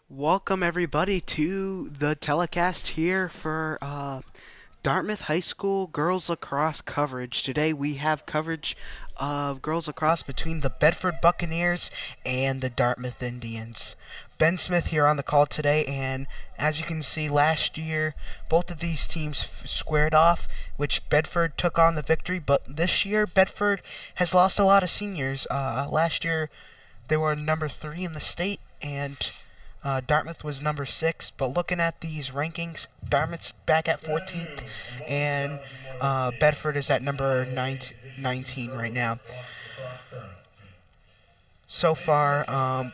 Welcome everybody to the telecast here for Dartmouth High School girls lacrosse coverage. Today we have coverage of girls lacrosse between the Bedford Buccaneers and the Dartmouth Indians. Ben Smith here on the call today, and as you can see, last year both of these teams squared off, which Bedford took on the victory. But this year, Bedford has lost a lot of seniors. Last year, they were number 3 in the state, and Dartmouth was number 6. But looking at these rankings, Dartmouth's back at 14th, and Bedford is at number 19 right now. So far,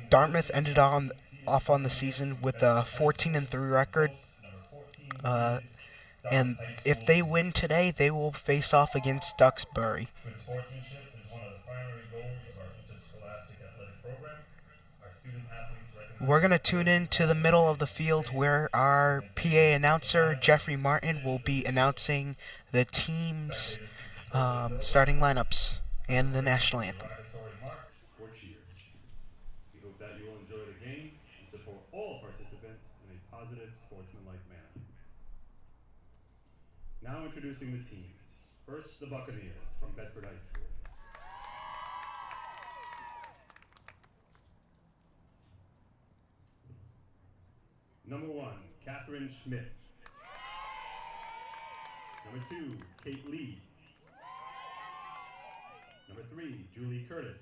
Dartmouth ended off on the season with a 14-3 record. And if they win today, they will face off against Duxbury. We're going to tune in to the middle of the field where our PA announcer, Jeffrey Martin, will be announcing the team's starting lineups and the national anthem. We hope that you will enjoy the game and support all participants in a positive, sportsmanlike manner. Now introducing the teams. First, the Buccaneers from Bedford High School. Number 1, Catherine Schmidt. Number 2, Kate Lee. Number 3, Julie Curtis.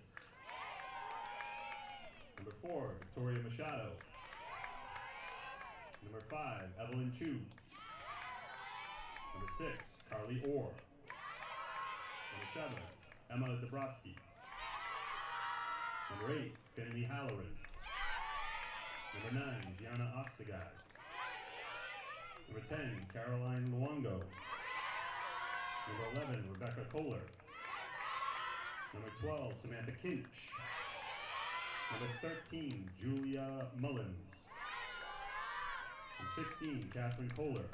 Number 4, Victoria Machado. Number 5, Evelyn Chu. Number 6, Carly Orr. Number 7, Emma Dabrowski. Number 8, Finley Halloran. Number 9, Gianna Ostegad. Number 10, Caroline Luongo. Number 11, Rebecca Kohler. Number 12, Samantha Kinch. Number 13, Julia Mullins. Number 16, Catherine Kohler.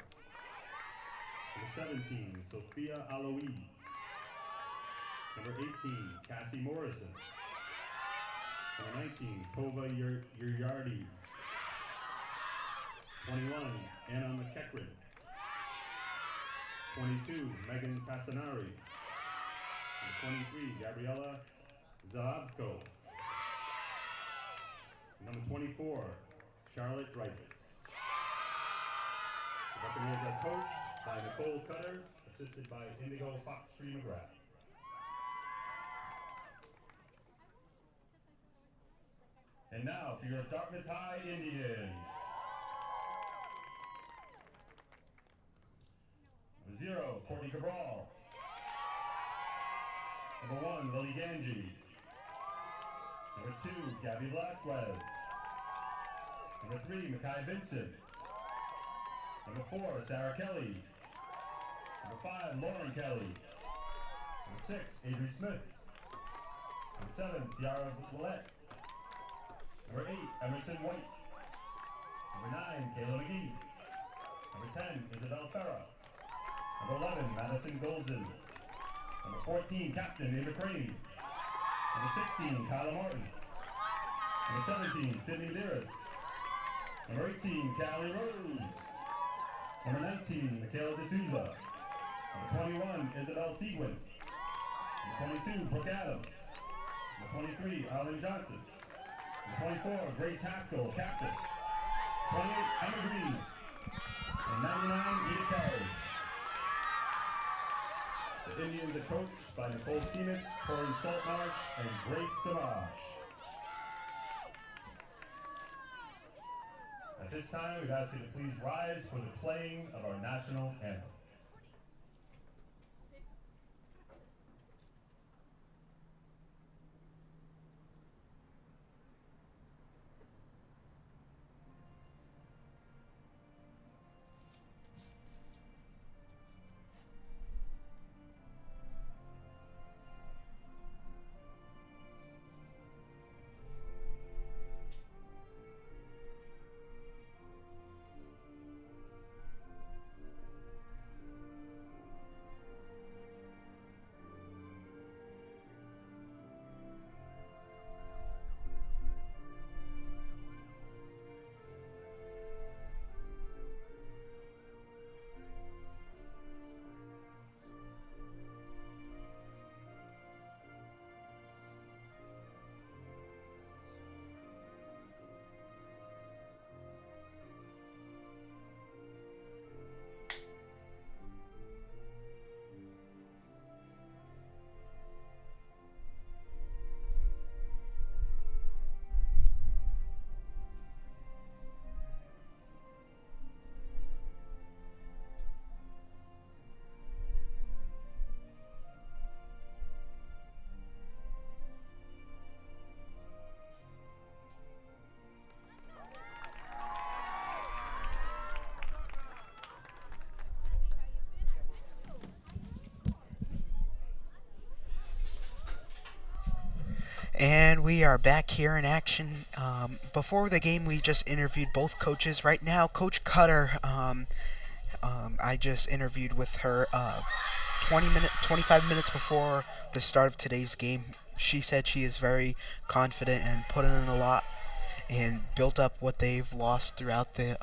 Number 17, Sophia Aloise. Number 18, Cassie Morrison. Number 19, Tova Yuryardi. 21, Anna McEachran. 22, Megan Casanari. Number 23, Gabriella Zahabko. Number 24, Charlotte Dreyfus. The Buccaneers are coached by Nicole Cutter, assisted by Indigo Foxtree McGrath. And now for your Dartmouth High Indians. Number 0, Courtney Cabral. Number 1, Lily Ganji. Number 2, Gabby Velasquez. Number 3, Makai Vincent. Number 4, Sarah Kelly. Number 5, Lauren Kelly. Number 6, Avery Smith. Number 7, Ciara Willette. Number 8, Emerson White. Number 9, Kayla McGee. Number 10, Isabel Farah. Number 11, Madison Golden. Number 14, Captain Ava Crane. Number 16, Kyla Martin. Number 17, Sydney Dearest. Number 18, Callie Rose. Number 19, Michaela D'Souza. Number 21, Isabel Seguin. Number 22, Brooke Adams. Number 23, Arlen Johnson. Number 24, Grace Haskell, captain. 28, Emma Green. And 99, Edith Carey. The Indians are coached by Nicole Seamus, Corey Saltmarsh, and Grace Savage. At this time, we'd ask you to please rise for the playing of our national anthem. And we are back here in action. Before the game, we just interviewed both coaches. Right now, Coach Cutter, I just interviewed with her 25 minutes before the start of today's game. She said she is very confident and put in a lot and built up what they've lost throughout the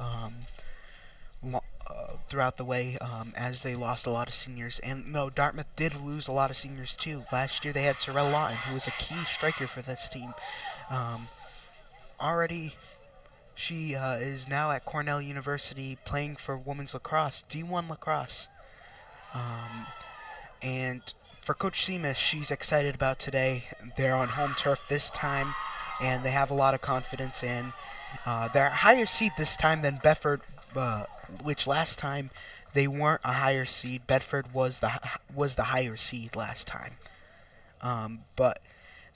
way, as they lost a lot of seniors. And no, Dartmouth did lose a lot of seniors too. Last year they had Sorrel Lawton, who was a key striker for this team. Um, already, she is now at Cornell University playing for women's lacrosse, D1 lacrosse. And for Coach Seamus, she's excited about today. They're on home turf this time, and they have a lot of confidence in. They're a higher seed this time than Bedford, which last time they weren't a higher seed. Bedford was the higher seed last time. But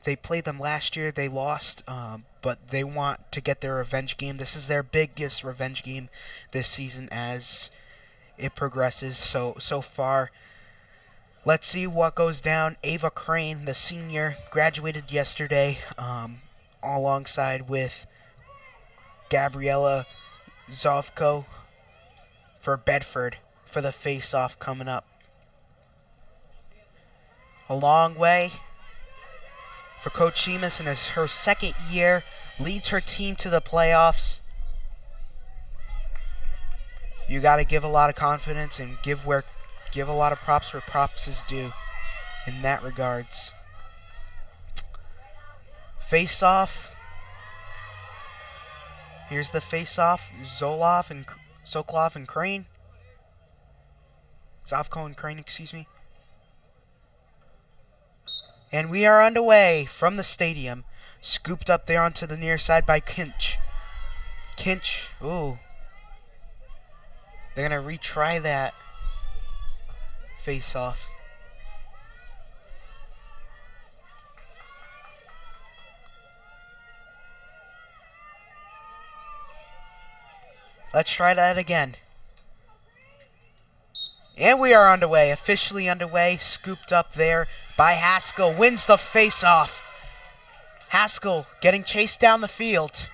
they played them last year. They lost, but they want to get their revenge game. This is their biggest revenge game this season as it progresses. So far, let's see what goes down. Ava Crane, the senior, graduated yesterday, alongside with Gabriella Zovko for Bedford for the face-off coming up. A long way for Coach Sheamus in her second year, leads her team to the playoffs. You got to give a lot of confidence and give a lot of props where props is due in that regards. Face-off. Here's the face-off. Sokolov and Crane. Zovko and Crane, excuse me. And we are underway from the stadium. Scooped up there onto the near side by Kinch. Kinch, ooh. They're going to retry that face-off. Let's try that again. And we are underway, officially underway. Scooped up there by Haskell. Wins the face-off. Haskell getting chased down the field.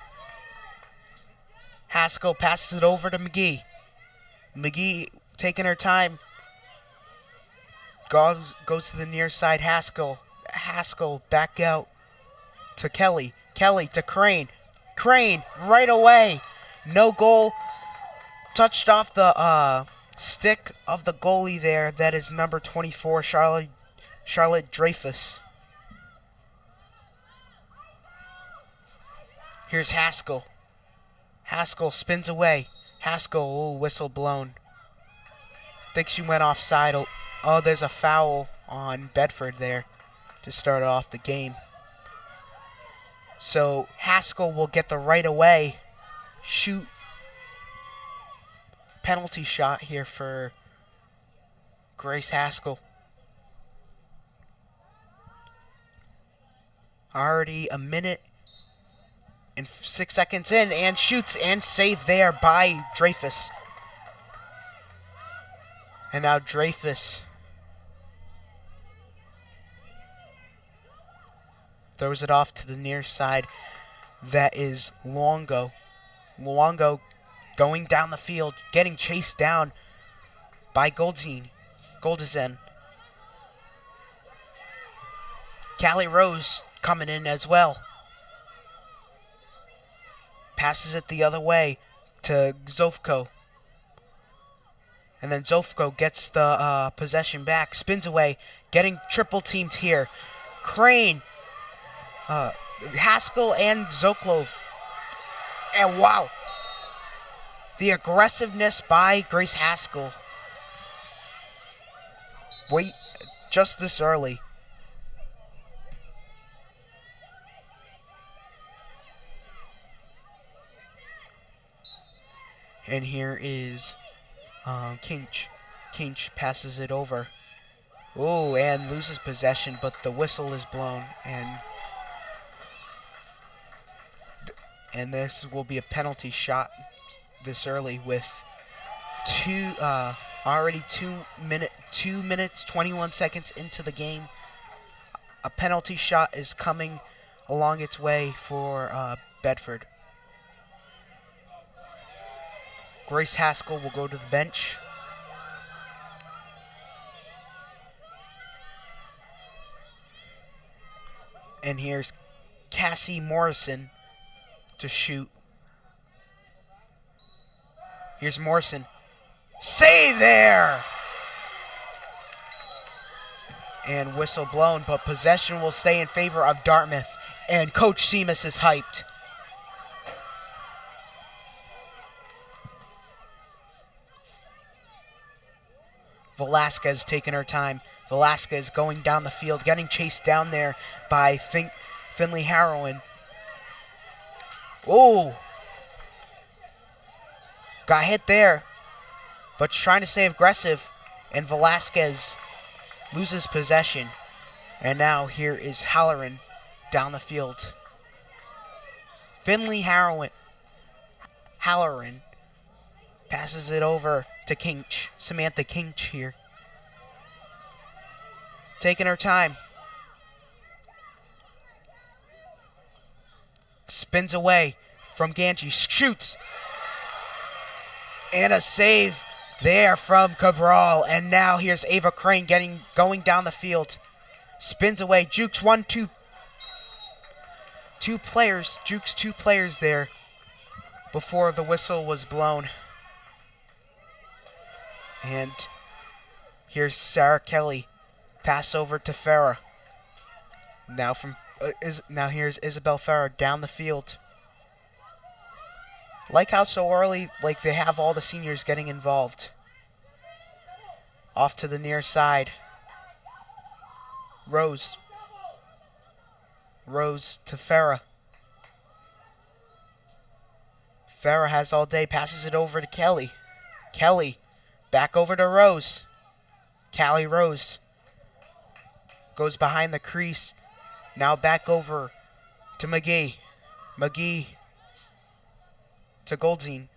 Haskell passes it over to McGee. McGee taking her time. Goes to the near side. Haskell back out to Kelly. Kelly to Crane. Crane right away. No goal. Touched off the stick of the goalie there. That is number 24, Charlotte Dreyfus. Here's Haskell. Haskell spins away. Haskell, ooh, whistle blown. Think she went offside. Oh, there's a foul on Bedford there to start off the game. So Haskell will get the right away. Shoot. Penalty shot here for Grace Haskell. Already a minute and 6 seconds in, and shoots and saved there by Dreyfus. And now Dreyfus throws it off to the near side. That is Longo. Longo going down the field, getting chased down by Goldzien. Callie Rose coming in as well. Passes it the other way to Zovko. And then Zovko gets the possession back, spins away, getting triple teamed here. Crane, Haskell and Zoklov. And wow, the aggressiveness by Grace Haskell. Wait, just this early. And here is Kinch. Kinch passes it over. Oh, and loses possession, but the whistle is blown, and this will be a penalty shot this early with already 2 minutes 21 seconds into the game. A penalty shot is coming along its way for Bedford. Grace Haskell will go to the bench. And here's Cassie Morrison to shoot. Here's Morrison. Save there! And whistle blown, but possession will stay in favor of Dartmouth. And Coach Seamus is hyped. Velasquez taking her time. Velasquez going down the field, getting chased down there by Finley Harrowan. Oh! Got hit there, but trying to stay aggressive, and Velasquez loses possession. And now here is Halloran down the field. Finley Halloran passes it over to Kinch. Samantha Kinch here. Taking her time. Spins away from Ganji. Shoots. And a save there from Cabral. And now here's Ava Crane going down the field. Spins away. Jukes two players. Jukes two players there before the whistle was blown. And here's Sarah Kelly. Pass over to Farah. Now here's Isabel Farah down the field. Like how so early, like they have all the seniors getting involved. Off to the near side. Rose to Farah. Farah has all day, passes it over to Kelly. Kelly, back over to Rose. Callie Rose goes behind the crease. Now back over to McGee. McGee to Goldzine.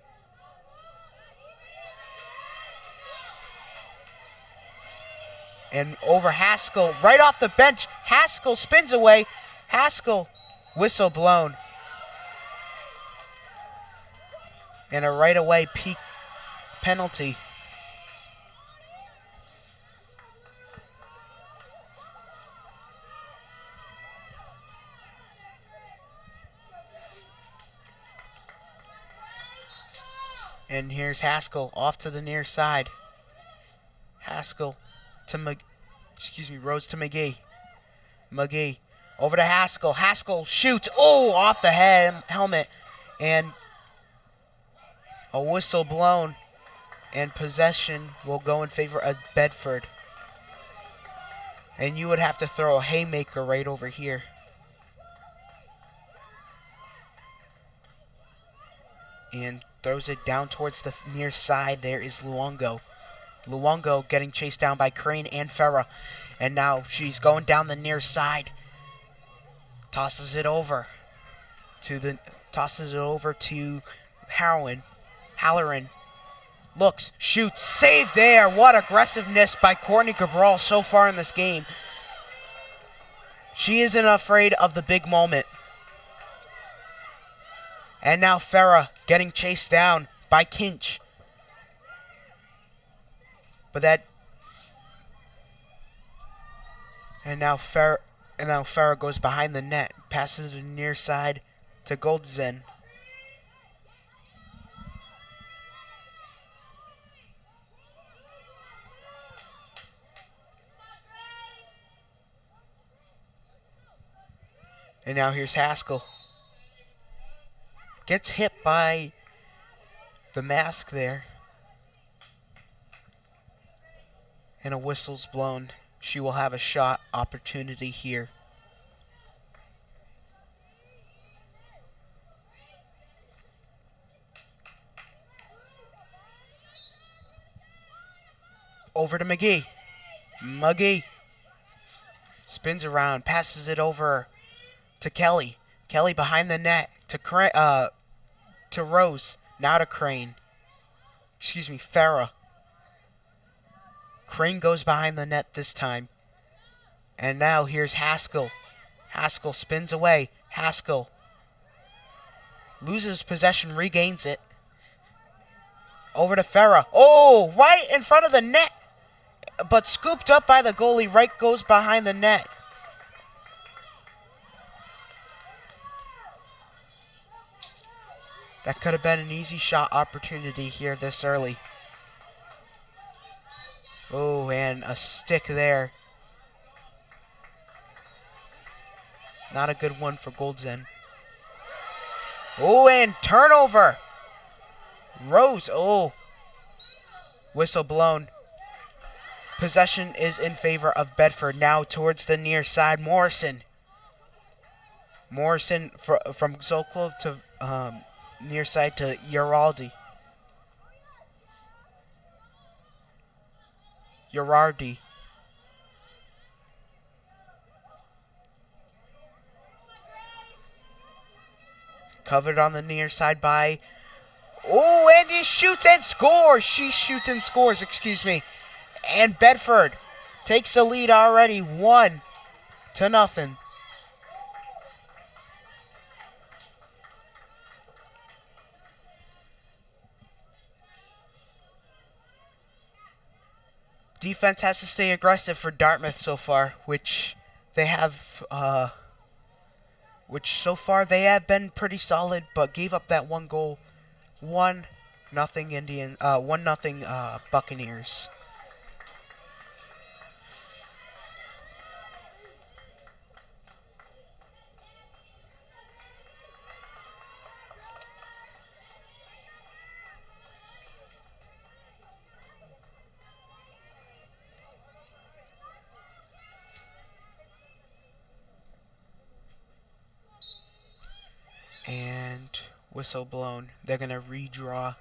And over Haskell, right off the bench. Haskell spins away. Haskell, whistle blown. And a right away peak penalty. And here's Haskell off to the near side. Haskell to Rose to McGee. McGee over to Haskell. Haskell shoots. Oh, off the helmet. And a whistle blown. And possession will go in favor of Bedford. And you would have to throw a haymaker right over here. And throws it down towards the near side. There is Luongo. Luongo getting chased down by Crane and Farah. And now she's going down the near side. Tosses it over to Halloran. Looks, shoots, save there. What aggressiveness by Courtney Cabral so far in this game. She isn't afraid of the big moment. And now Farah getting chased down by Kinch. And now Farah goes behind the net, passes it to the near side to Goldzin. And now here's Haskell. Gets hit by the mask there. And a whistle's blown. She will have a shot opportunity here. Over to McGee. McGee spins around, passes it over to Kelly. Kelly behind the net to Rose. Now to Crane. Farah. Crane goes behind the net this time. And now here's Haskell. Haskell spins away. Haskell loses possession, regains it. Over to Farah. Oh, right in front of the net. But scooped up by the goalie. Right goes behind the net. That could have been an easy shot opportunity here this early. Oh, and a stick there. Not a good one for Goldzen. Oh, and turnover. Rose. Oh. Whistle blown. Possession is in favor of Bedford. Now towards the near side. Morrison. Morrison from Zoklov to near side to Giraldi. Girardi. Covered on the near side by... Oh, and he shoots and scores. She shoots and scores, excuse me. And Bedford takes the lead already, 1-0. Defense has to stay aggressive for Dartmouth so far, which they have... which so far they have been pretty solid, but gave up that one goal. 1-0 Buccaneers. And whistle blown. They're going to redraw.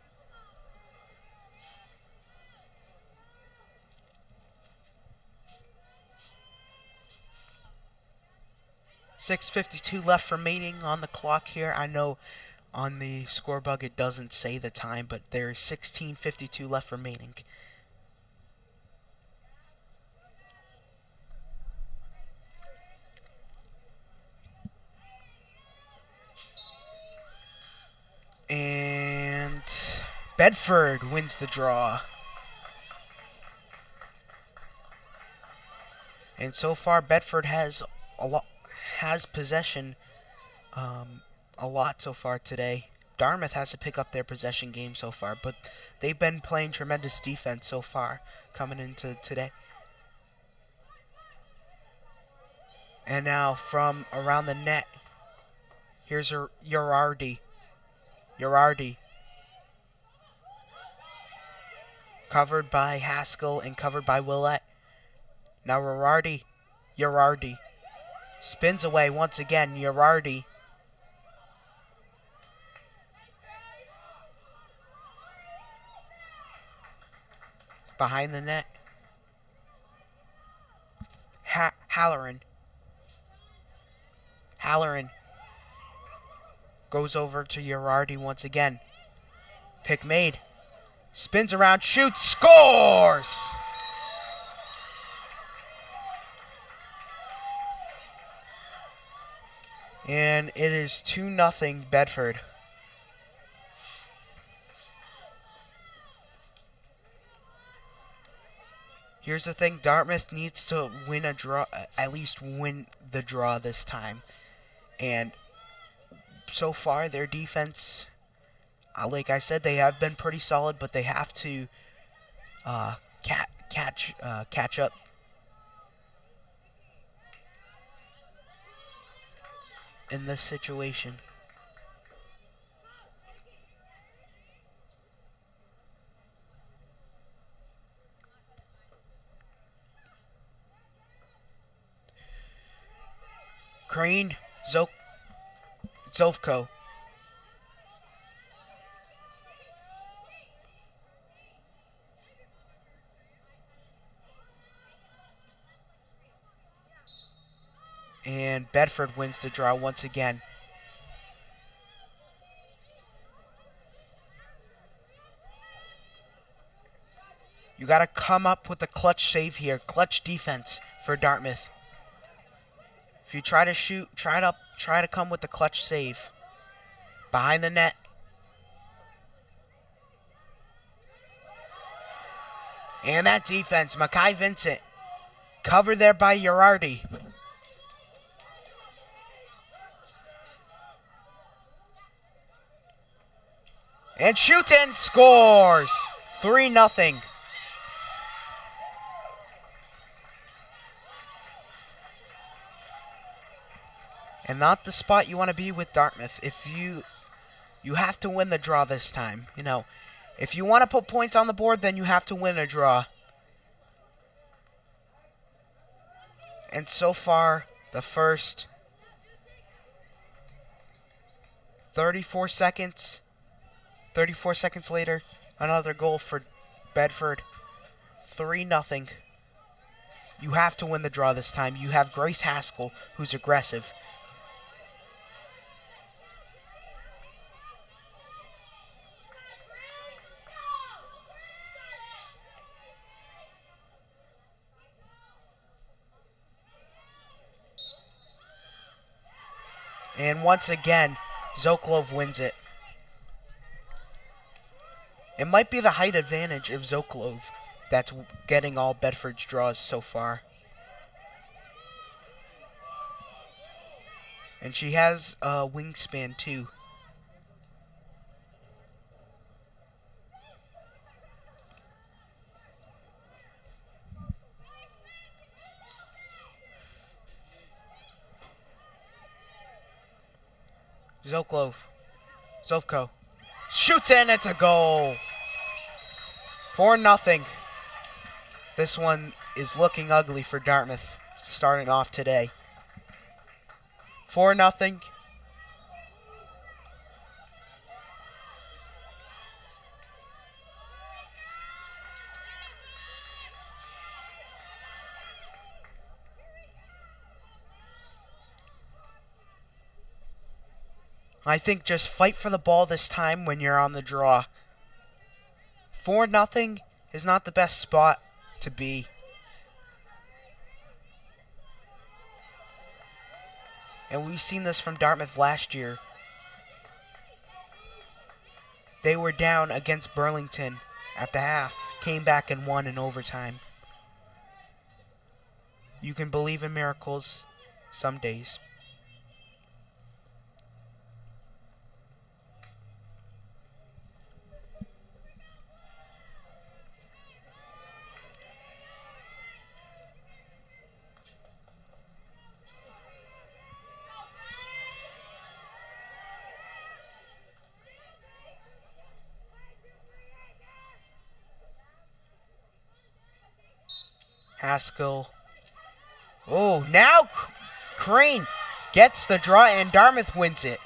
.6:52 left remaining on the clock here. I know on the score bug it doesn't say the time, but there's 16:52 left remaining. And Bedford wins the draw. And so far Bedford has possession a lot so far today. Dartmouth has to pick up their possession game so far, but they've been playing tremendous defense so far coming into today. And now from around the net, here's Girardi. Covered by Haskell and covered by Willett. Now Girardi. Spins away once again. Girardi. Behind the net. Halloran. Goes over to Girardi once again. Pick made. Spins around, shoots, scores! And it is 2-0 Bedford. Here's the thing, Dartmouth needs to win a draw, at least win the draw this time. And so far, their defense, like I said, they have been pretty solid, but they have to catch up. In this situation. Crane, Zovko. And Bedford wins the draw once again. You got to come up with a clutch save here. Clutch defense for Dartmouth. If you try to shoot, try to come with the clutch save. Behind the net. And that defense, Mackay Vincent. Covered there by Girardi. And Schutten scores! 3-0. And not the spot you want to be with Dartmouth. If you have to win the draw this time. You know, if you want to put points on the board, then you have to win a draw. And so far, the first 34 seconds later, another goal for Bedford. 3-0. You have to win the draw this time. You have Grace Haskell, who's aggressive. And once again, Zoklov wins it. It might be the height advantage of Zoklov that's getting all Bedford's draws so far. And she has a wingspan too. Zovko. Shoots in, it's a goal. 4-0. This one is looking ugly for Dartmouth starting off today. 4-0. I think just fight for the ball this time when you're on the draw. 4-0 is not the best spot to be. And we've seen this from Dartmouth last year. They were down against Burlington at the half, came back and won in overtime. You can believe in miracles some days. Haskell. Oh, now Crane gets the draw and Dartmouth wins it.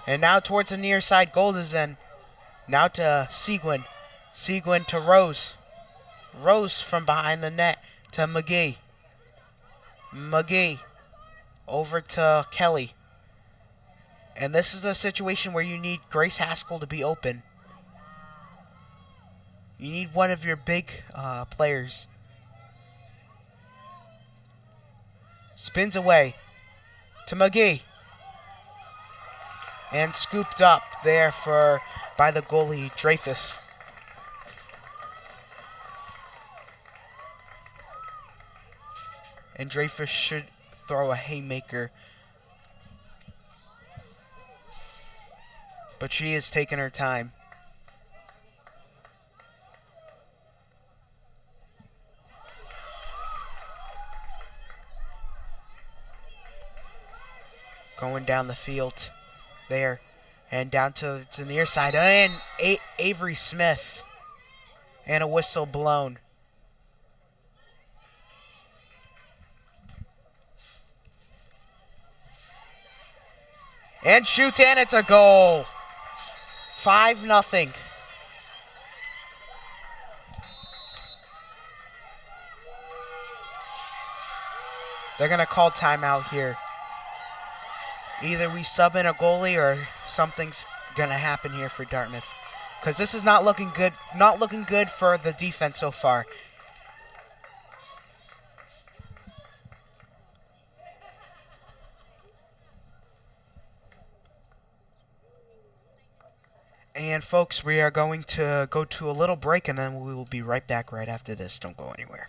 And now towards the near side, Goldezen. Now to Seguin. Seguin to Rose. Rose from behind the net to McGee. McGee over to Kelly. And this is a situation where you need Grace Haskell to be open. You need one of your big players. Spins away to McGee. And scooped up there by the goalie, Dreyfus. And Dreyfus should throw a haymaker. But she is taking her time. Going down the field there. And down to the near side. And Avery Smith. And a whistle blown. And shoots and it's a goal. 5-0. They're going to call timeout here. Either we sub in a goalie or something's going to happen here for Dartmouth. Because this is not looking good. Not looking good for the defense so far. And folks, we are going to go to a little break and then we will be right back right after this. Don't go anywhere.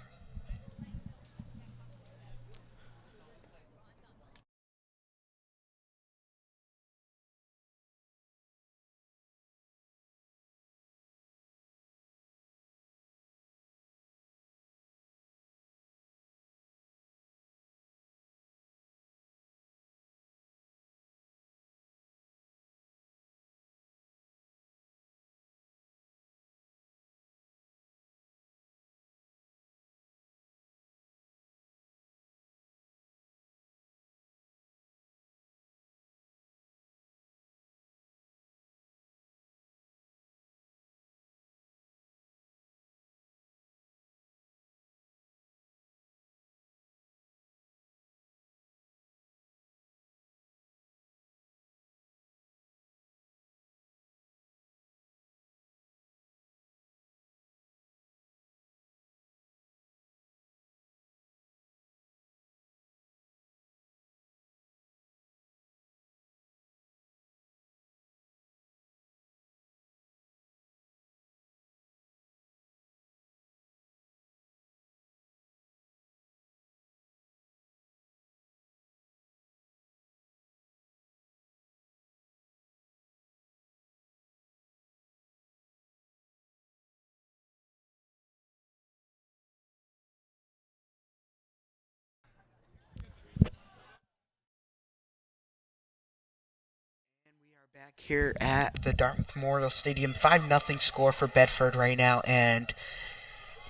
Back here at the Dartmouth Memorial Stadium, 5-0 score for Bedford right now, and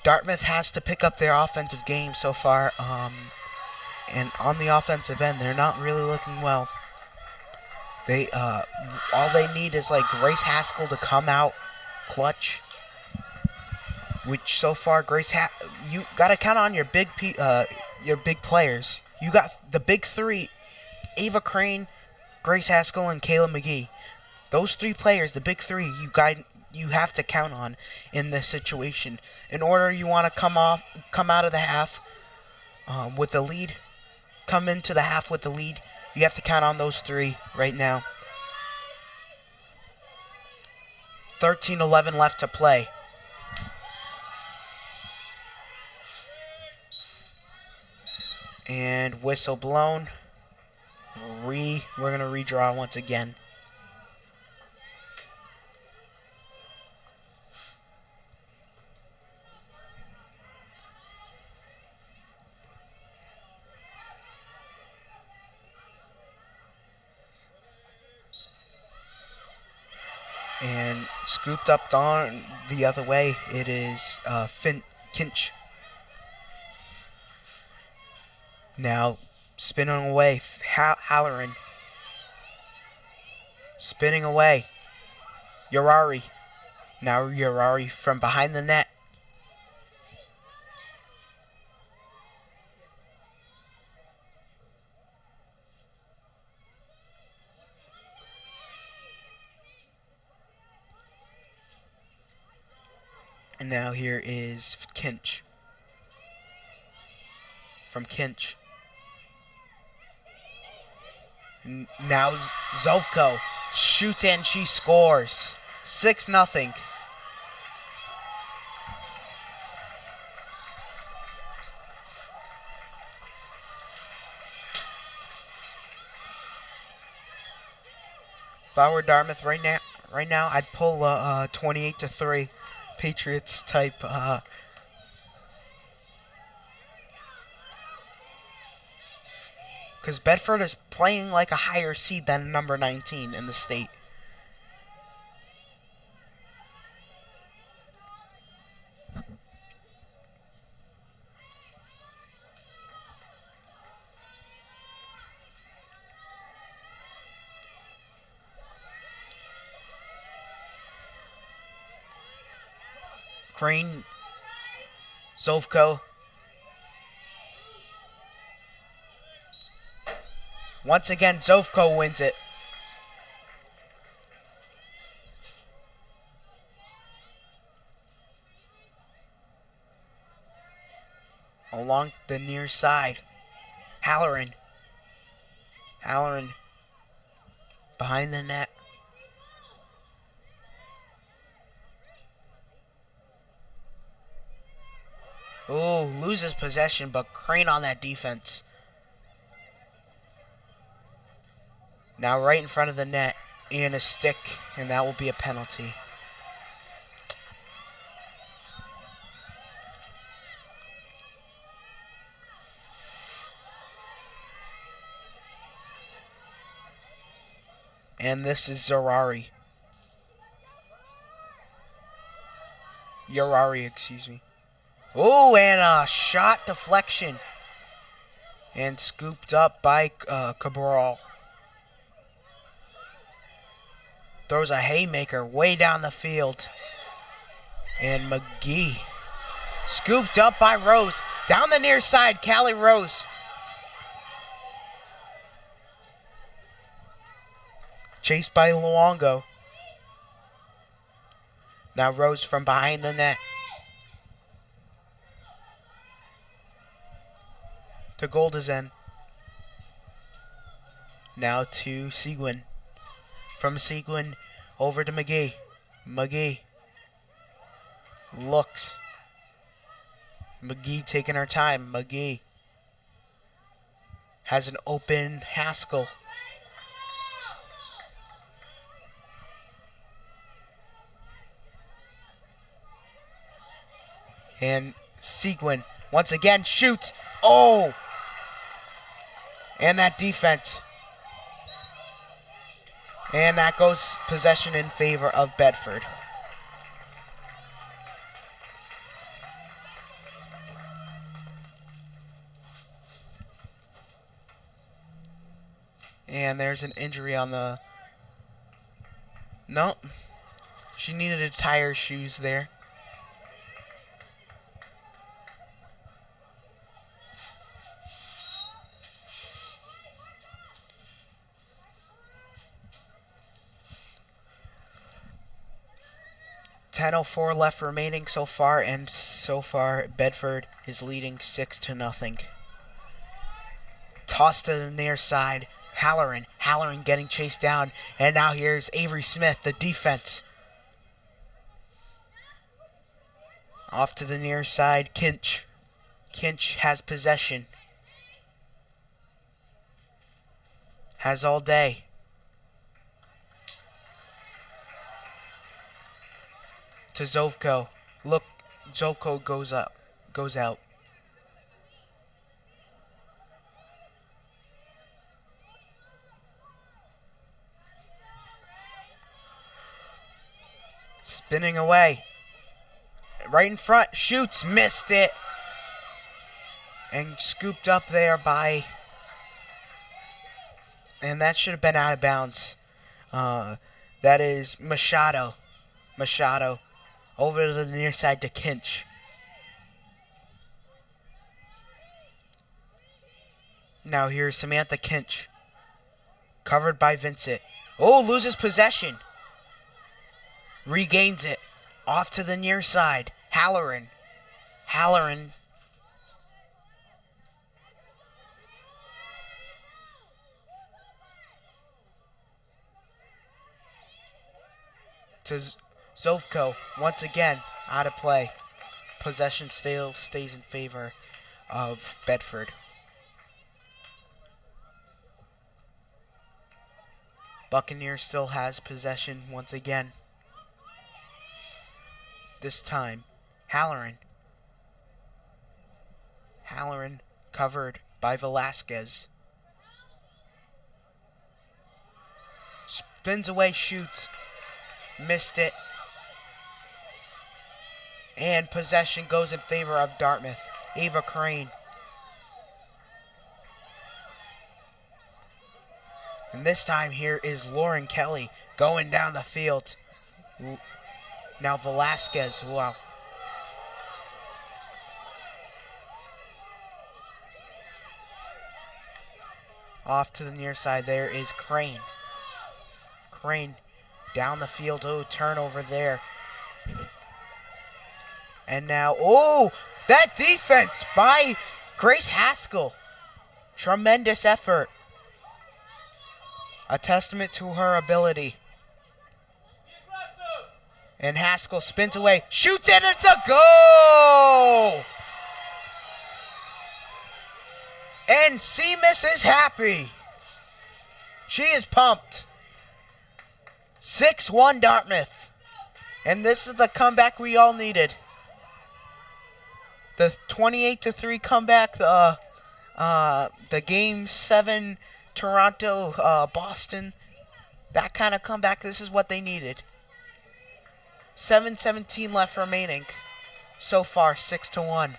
Dartmouth has to pick up their offensive game so far. And on the offensive end, they're not really looking well. They all they need is like Grace Haskell to come out clutch, which so far you gotta count on your big players. You got the big three: Ava Crane, Grace Haskell, and Kayla McGee. Those three players, the big three, you have to count on in this situation. In order you want to come out of the half with the lead, come into the half with the lead, you have to count on those three right now. 13:11 left to play. And whistle blown. We're going to redraw once again. And scooped up on the other way, it is Kinch. Now spinning away, Halloran. Spinning away, Urari. Now Urari from behind the net. And now here is Kinch. From Kinch. Now Zovko shoots and she scores. 6-0. If I were Dartmouth right now, I'd pull a 28-3 Patriots type. Because Bedford is playing like a higher seed than number 19 in the state. Crane, Zovko. Once again, Zovko wins it. Along the near side. Halloran. Halloran behind the net. Ooh, loses possession, but Crane on that defense. Now right in front of the net, and a stick, and that will be a penalty. And this is Urari, excuse me. Oh, and a shot deflection. And scooped up by Cabral. Throws a haymaker way down the field. And McGee. Scooped up by Rose. Down the near side, Callie Rose. Chased by Luongo. Now Rose from behind the net. To Goldezen. Now to Seguin. From Seguin over to McGee. McGee looks. McGee taking her time. McGee has an open Haskell. And Seguin once again shoots. Oh! And that defense. And that goes possession in favor of Bedford. And there's an injury on the... No. She needed to tie her shoes there. .10:04 left remaining so far, and so far Bedford is leading 6-0. Toss to the near side. Halloran getting chased down, and now here's Avery Smith, the defense. Off to the near side, Kinch. Kinch has possession. Has all day. To Zovko. Look, Zovko goes out. Spinning away. Right in front, shoots, missed it. And scooped up there by... And that should have been out of bounds. That is Machado. Over to the near side to Kinch. Now here's Samantha Kinch. Covered by Vincent. Oh, loses possession. Regains it. Off to the near side. Halloran. To Zovko, once again, out of play. Possession still stays in favor of Bedford. Buccaneer still has possession once again. This time, Halloran covered by Velasquez. Spins away, shoots. Missed it. And possession goes in favor of Dartmouth. Ava Crane. And this time here is Lauren Kelly going down the field. Now Velasquez, wow. Off to the near side there is Crane. Down the field, oh, turnover there. And now, oh, that defense by Grace Haskell. Tremendous effort. A testament to her ability. And Haskell spins away, shoots it, it's a goal! And Seamus is happy. She is pumped. 6-1 Dartmouth. And this is the comeback we all needed. The 28-3 comeback, the Game 7 Toronto, Boston, that kind of comeback, this is what they needed. 7:17 left remaining. So far, 6-1.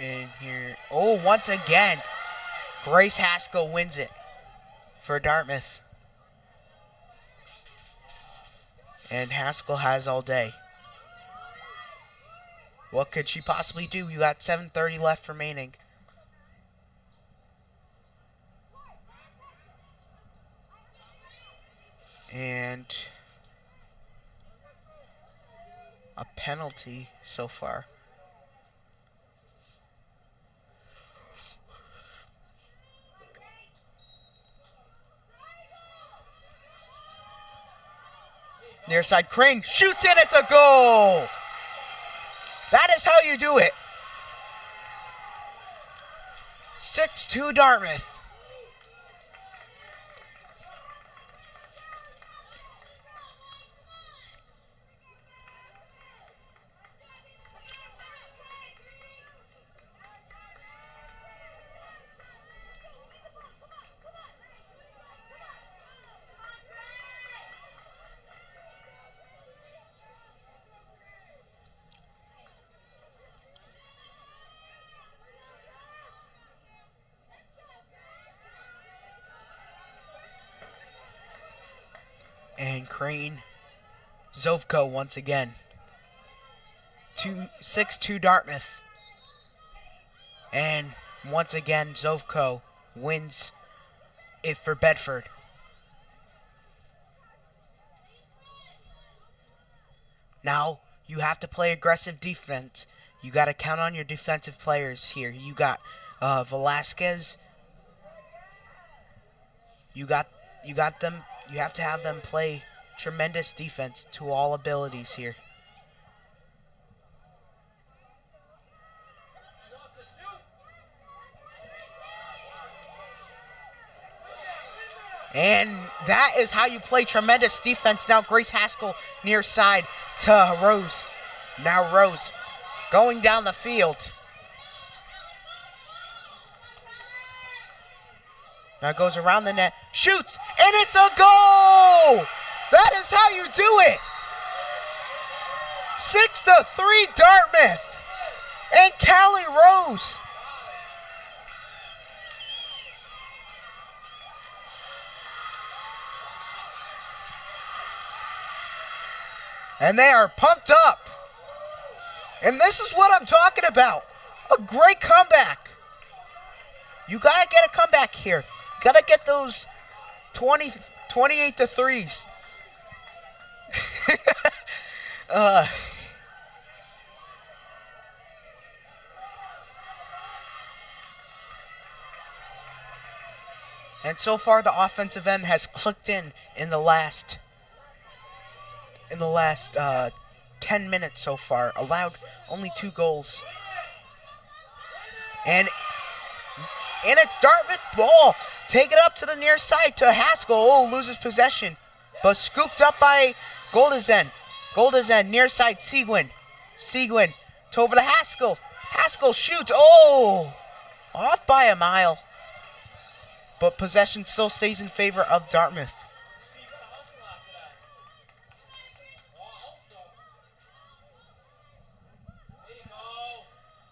And here, oh, once again, Grace Haskell wins it for Dartmouth. And Haskell has all day. What could she possibly do? You got 7:30 left remaining. And a penalty so far. Near side, Crane shoots in, it's a goal! That is how you do it. 6-2 Dartmouth. And Crane, Zovko once again. 6-2 Dartmouth. And once again, Zovko wins it for Bedford. Now, you have to play aggressive defense. You got to count on your defensive players here. You got Velasquez. You got them. You have to have them play tremendous defense to all abilities here. And that is how you play tremendous defense. Now Grace Haskell near side to Rose. Now Rose going down the field. Now goes around the net, shoots, and it's a goal! That is how you do it! 6-3 Dartmouth! And Callie Rose! And they are pumped up. And this is what I'm talking about. A great comeback. You got to get a comeback here. Got to get those 28-3s. And so far, the offensive end has clicked in the last 10 minutes so far. Allowed only 2 goals. And it's Dartmouth ball. Take it up to the near side to Haskell. Oh, loses possession. But scooped up by Goldezen. Goldezen near side, Seguin. Seguin to over to Haskell. Haskell shoots. Oh, off by a mile. But possession still stays in favor of Dartmouth.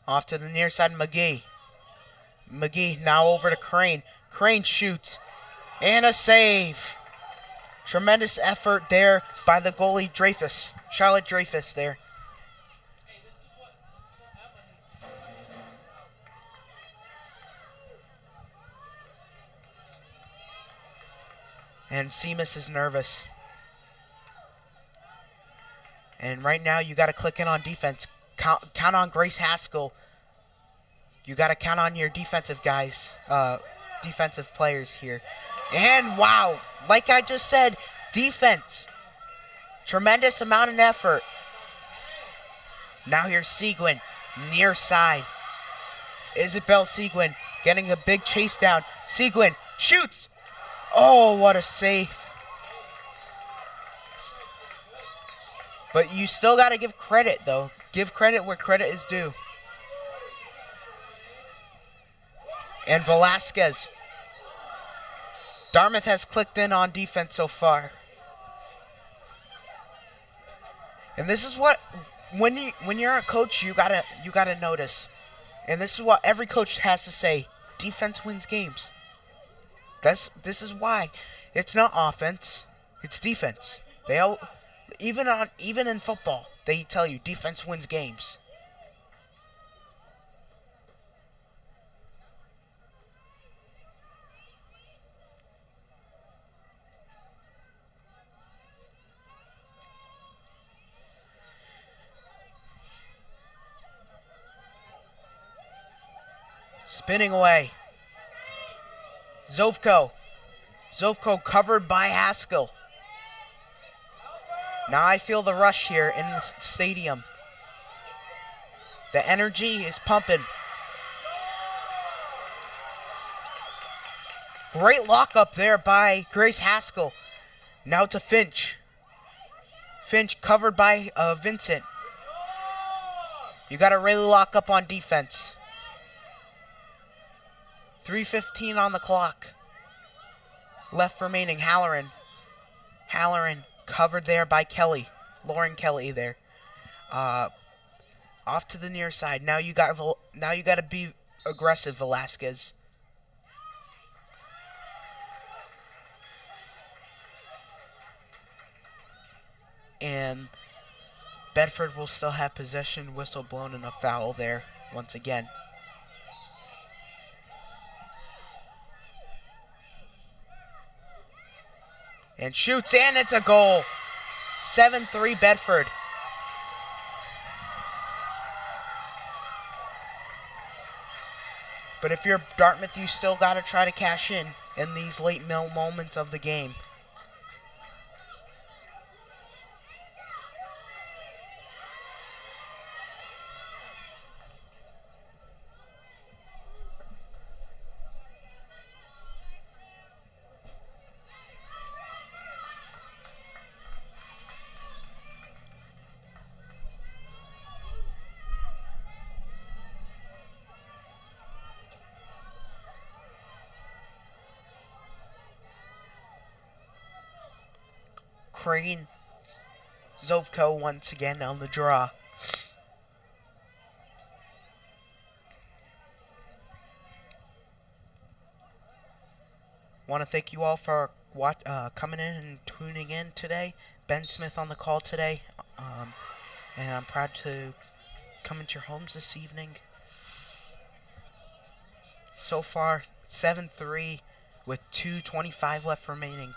Off to the near side, McGee. McGee now over to Crane. Crane shoots. And a save. Tremendous effort there by the goalie Dreyfus. Charlotte Dreyfus there. And Seamus is nervous. And right now you got to click in on defense. Count on Grace Haskell. You got to count on your defensive guys, defensive players here. And wow, like I just said, defense. Tremendous amount of effort. Now here's Seguin, near side. Isabel Seguin getting a big chase down. Seguin shoots. Oh, what a save. But you still got to give credit, though. Give credit where credit is due. And Velasquez. Dartmouth has clicked in on defense so far. And this is what when you're a coach, you gotta notice. And this is what every coach has to say. Defense wins games. This is why. It's not offense, it's defense. Even in football, they tell you defense wins games. Spinning away. Zovko covered by Haskell. Now I feel the rush here in the stadium. The energy is pumping. Great lockup there by Grace Haskell. Now to Finch. Finch covered by Vincent. You got to really lock up on defense. 3:15 on the clock. Left remaining. Halloran covered there by Kelly. Lauren Kelly there. Off to the near side. Now you got to be aggressive, Velasquez. And Bedford will still have possession. Whistle blown and a foul there once again. And shoots, and it's a goal. 7-3 Bedford. But if you're Dartmouth, you still got to try to cash in these late moments of the game. Crane, Zovko once again on the draw. Want to thank you all for coming in and tuning in today. Ben Smith on the call today. And I'm proud to come into your homes this evening. So far, 7-3 with 2:25 left remaining.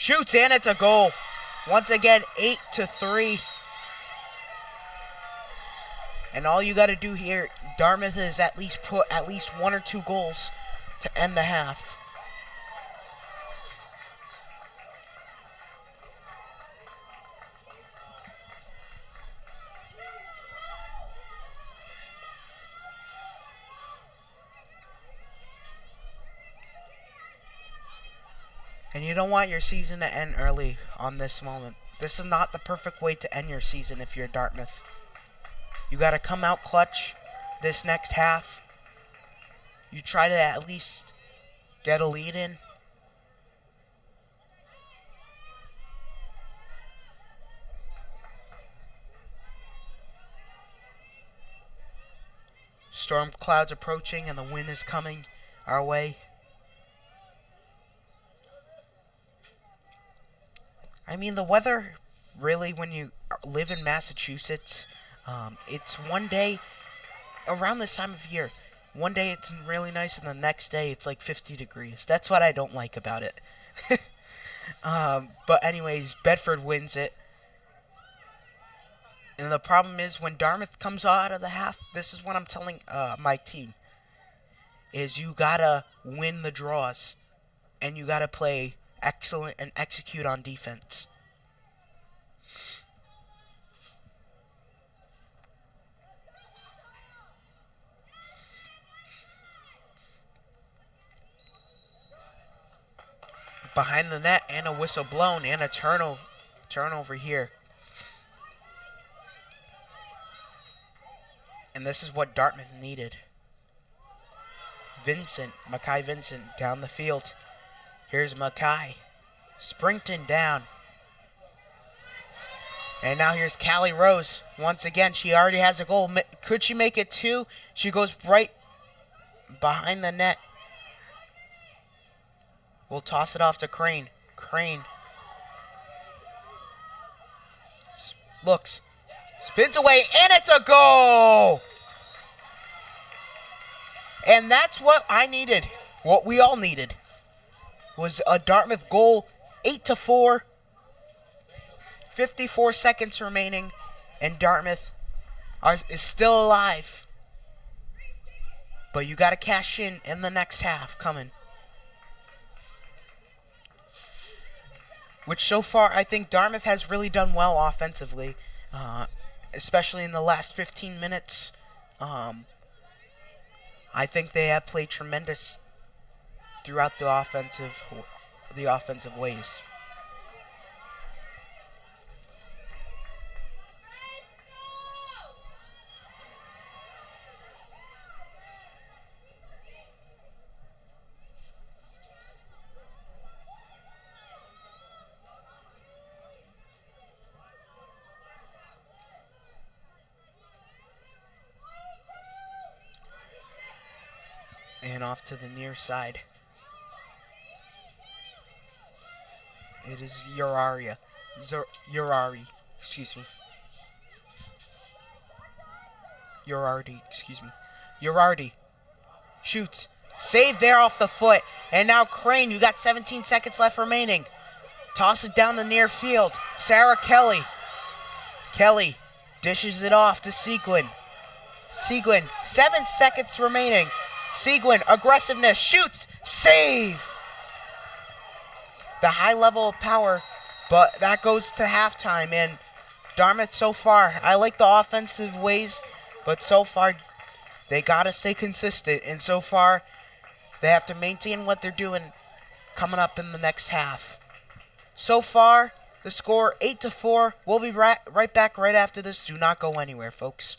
Shoots, and it's a goal. Once again, 8-3. And all you got to do here, Dartmouth, is at least put at least 1 or 2 goals to end the half. And you don't want your season to end early on this moment. This is not the perfect way to end your season if you're Dartmouth. You got to come out clutch this next half. You try to at least get a lead in. Storm clouds approaching and the wind is coming our way. I mean, the weather, really, when you live in Massachusetts, it's one day around this time of year. One day it's really nice, and the next day it's like 50 degrees. That's what I don't like about it. But anyways, Bedford wins it. And the problem is when Dartmouth comes out of the half, this is what I'm telling my team, is you gotta win the draws. And you gotta play excellent and execute on defense. Behind the net, and a whistle blown, and a turnover here. And this is what Dartmouth needed. Mackay Vincent down the field. Here's Mackay sprinting down. And now here's Callie Rose. Once again, she already has a goal. Could she make it two? She goes right behind the net. We'll toss it off to Crane. Crane looks, spins away, and it's a goal! And that's what I needed. What we all needed was a Dartmouth goal. 8-4. 54 seconds remaining, and Dartmouth is still alive. But you got to cash in the next half coming. Which so far, I think Dartmouth has really done well offensively, especially in the last 15 minutes. I think they have played tremendous throughout the offensive ways. And off to the near side. It is Urari, excuse me. Urardi shoots. Save there off the foot. And now Crane, you got 17 seconds left remaining. Toss it down the near field. Sarah Kelly. Kelly dishes it off to Seguin. Seguin, 7 seconds remaining. Seguin, aggressiveness, shoots, save. The high level of power, but that goes to halftime. And Dartmouth so far, I like the offensive ways, but so far they got to stay consistent. And so far, they have to maintain what they're doing coming up in the next half. So far, the score 8-4. We'll be right back right after this. Do not go anywhere, folks.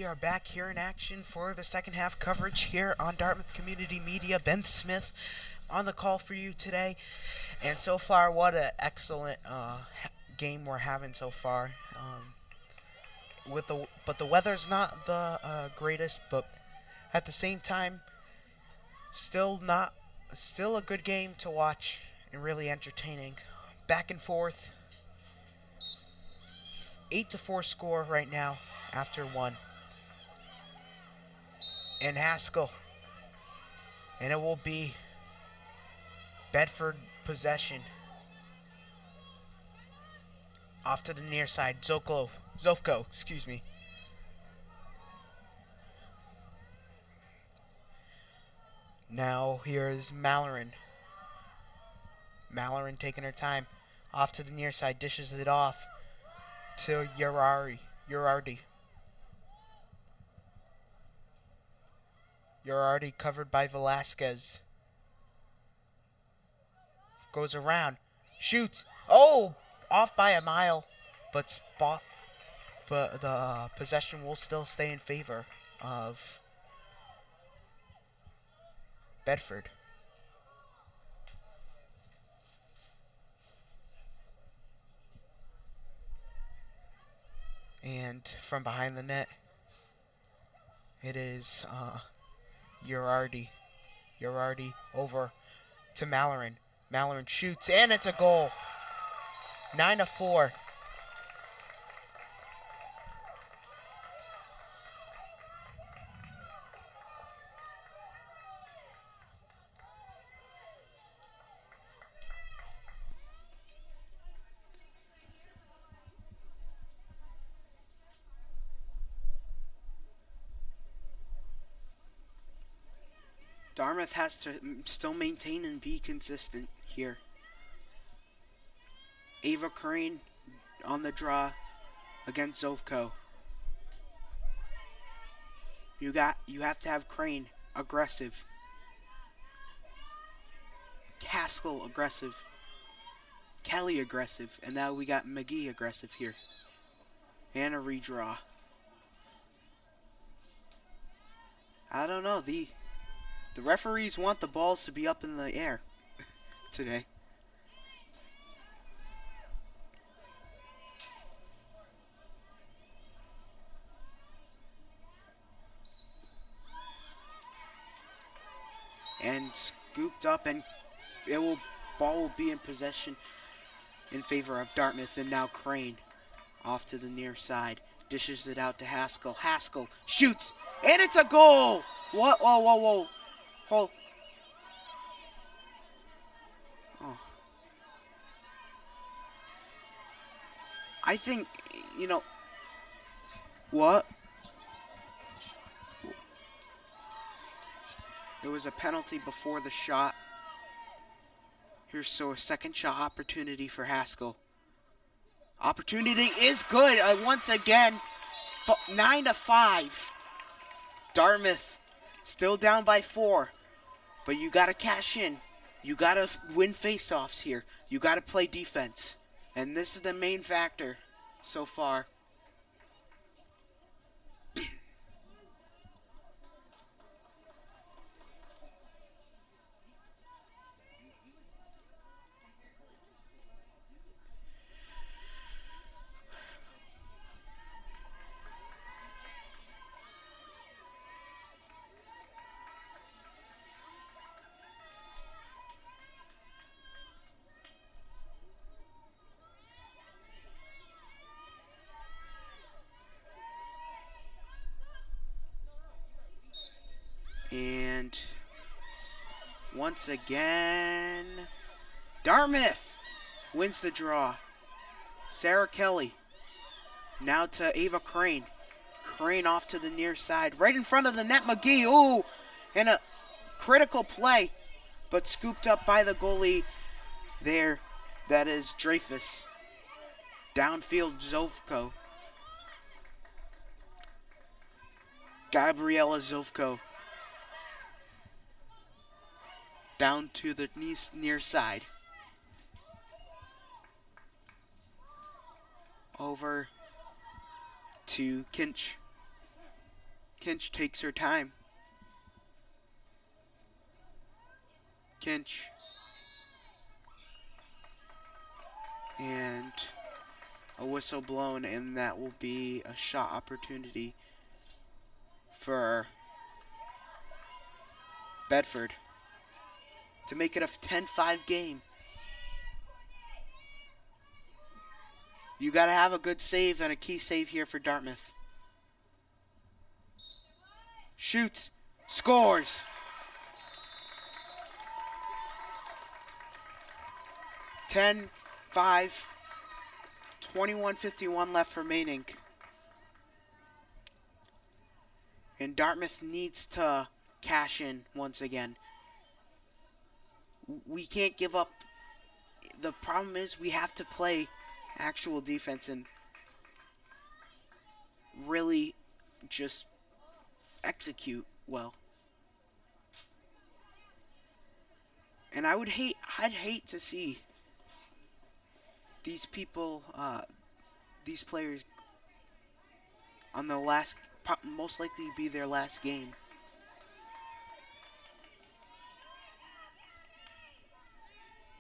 we are back here in action for the second half coverage here on Dartmouth Community Media. Ben Smith on the call for you today. And so far, what an excellent game we're having so far. But the weather's not the greatest, but at the same time, still a good game to watch and really entertaining. Back and forth. 8-4 score right now after one. And Haskell. And it will be Bedford possession. Off to the near side. Zofko, excuse me. Now here's Mallorin. Mallorin taking her time. Off to the near side. Dishes it off to Urardi. Urardi covered by Velasquez. Goes around. Shoots. Oh! Off by a mile. But the possession will still stay in favor of Bedford. And from behind the net, it is Urardi. Urardi over to Mallorin. Mallorin shoots, and it's a goal. 9-4. Dartmouth has to still maintain and be consistent here. Ava Crane on the draw against Zofko. You have to have Crane aggressive. Haskell aggressive. Kelly aggressive. And now we got McGee aggressive here. And a redraw. I don't know. The referees want the balls to be up in the air today. And scooped up, and ball will be in possession in favor of Dartmouth. And now Crane off to the near side, dishes it out to Haskell. Haskell shoots, and it's a goal. What? Whoa! Hold. Oh. I think, what? There was a penalty before the shot. Here's a second shot opportunity for Haskell. Opportunity is good once again. 9-5. Dartmouth still down by 4. But you got to cash in. You got to win faceoffs here. You got to play defense. And this is the main factor so far. And once again, Dartmouth wins the draw. Sarah Kelly now to Ava Crane. Crane off to the near side, right in front of the net. McGee, ooh, and a critical play, but scooped up by the goalie there. That is Dreyfus. Downfield, Zofko. Gabriella Zofko. Down to the near side. Over to Kinch. Kinch takes her time. Kinch. And a whistle blown, and that will be a shot opportunity for Bedford to make it a 10-5 game. You got to have a good save and a key save here for Dartmouth. Shoots. Scores. 10-5. 21:51 left remaining. And Dartmouth needs to cash in once again. We can't give up. The problem is we have to play actual defense and really just execute well. And I'd hate to see these people, these players on the last, most likely be their last game.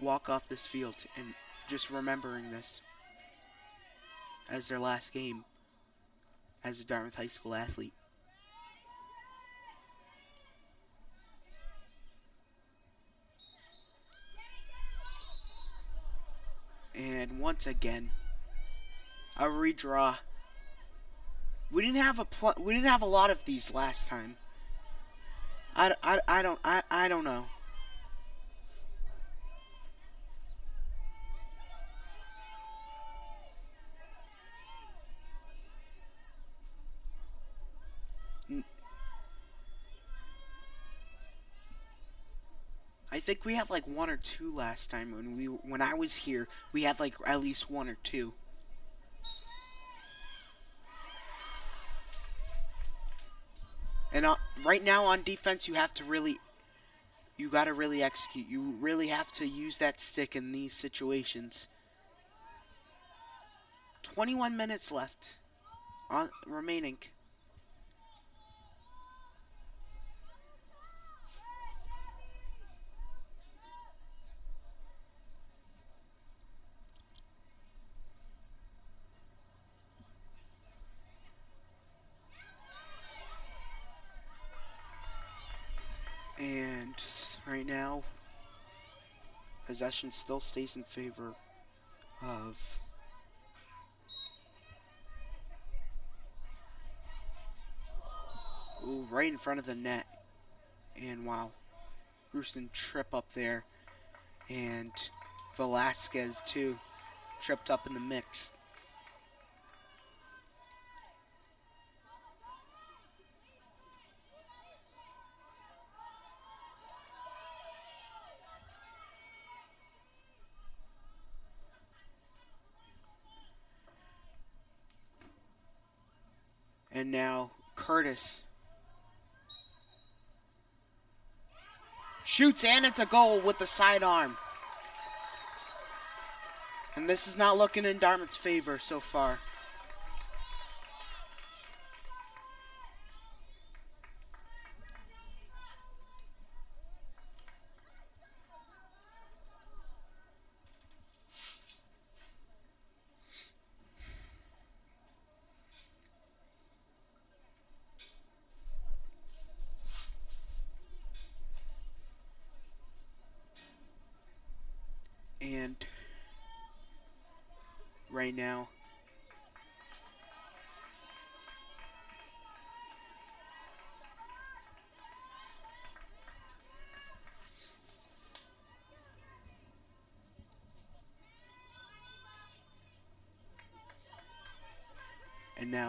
Walk off this field and just remembering this as their last game as a Dartmouth High School athlete. And once again, a redraw. We didn't have a lot of these last time. I don't know. I think we had like one or two last time when I was here. We had like at least one or two. And right now on defense, you got to really execute. You really have to use that stick in these situations. 21 minutes left remaining. And right now, possession still stays in favor of right in front of the net. And wow, Rooston trip up there. And Velasquez too, tripped up in the mix. And now Curtis shoots, and it's a goal with the sidearm. And this is not looking in Dartmouth's favor so far. And right now,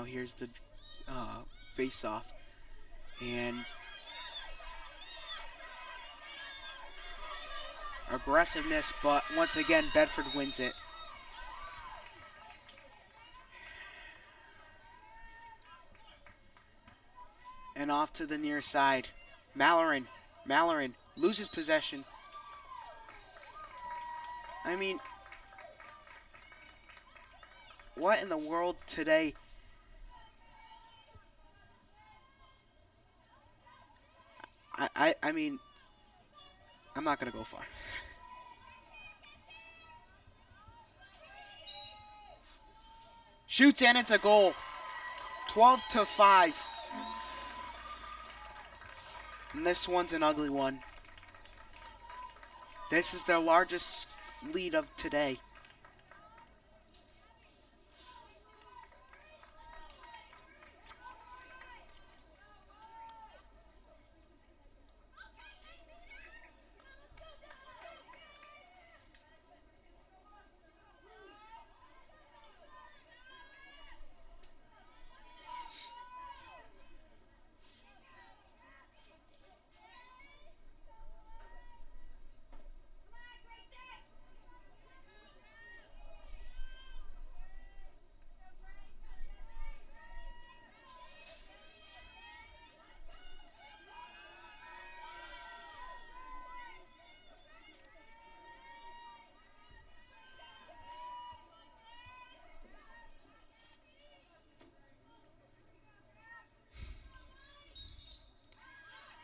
here's the face-off. And aggressiveness, but once again, Bedford wins it. And off to the near side. Mallorin loses possession. I mean, what in the world today? I mean, I'm not going to go far. Shoots and it's a goal. 12-5. And this one's an ugly one. This is their largest lead of today.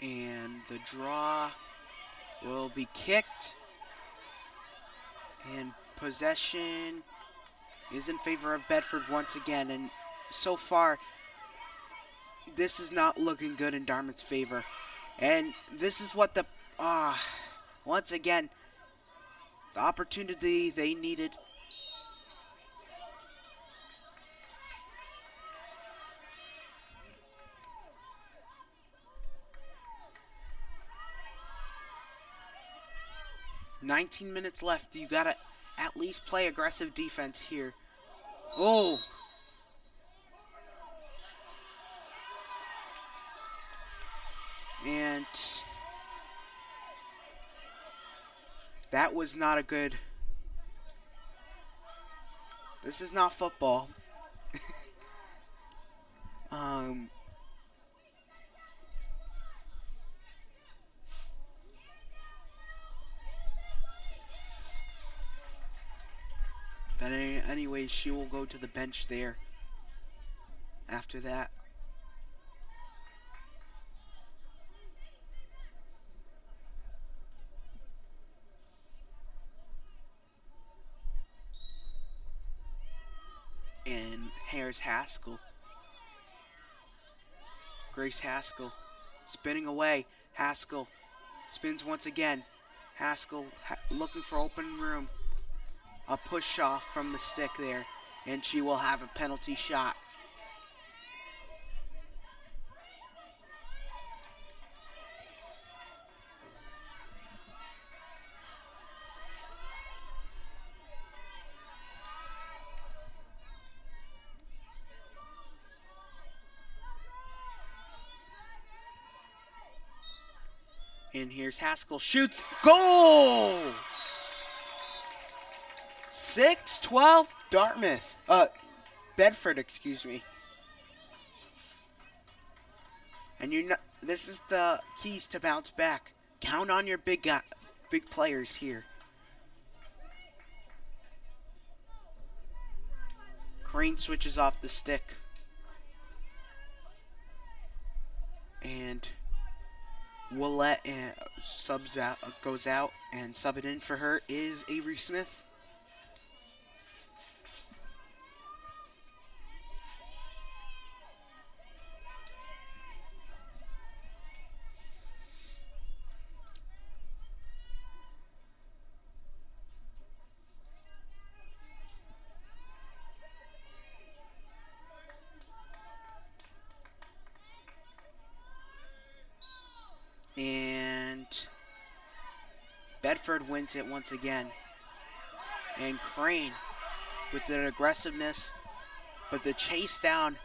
And the draw will be kicked. And possession is in favor of Bedford once again. And so far, this is not looking good in Dartmouth's favor. And this is what once again, the opportunity they needed. "19 minutes left. You gotta at least play aggressive defense here." Oh! And that was not a good... This is not football. But anyways, she will go to the bench there after that. And here's Haskell. Grace Haskell spinning away. Haskell spins once again. Haskell looking for open room. A push off from the stick there, and she will have a penalty shot. And here's Haskell, shoots, goal! 6-12 Dartmouth. Bedford, excuse me. And this is the keys to bounce back. Count on your big players here. Crane switches off the stick. And Willette goes out, and subbing in for her is Avery Smith. And Bedford wins it once again. And Crane with the aggressiveness, but the chase down.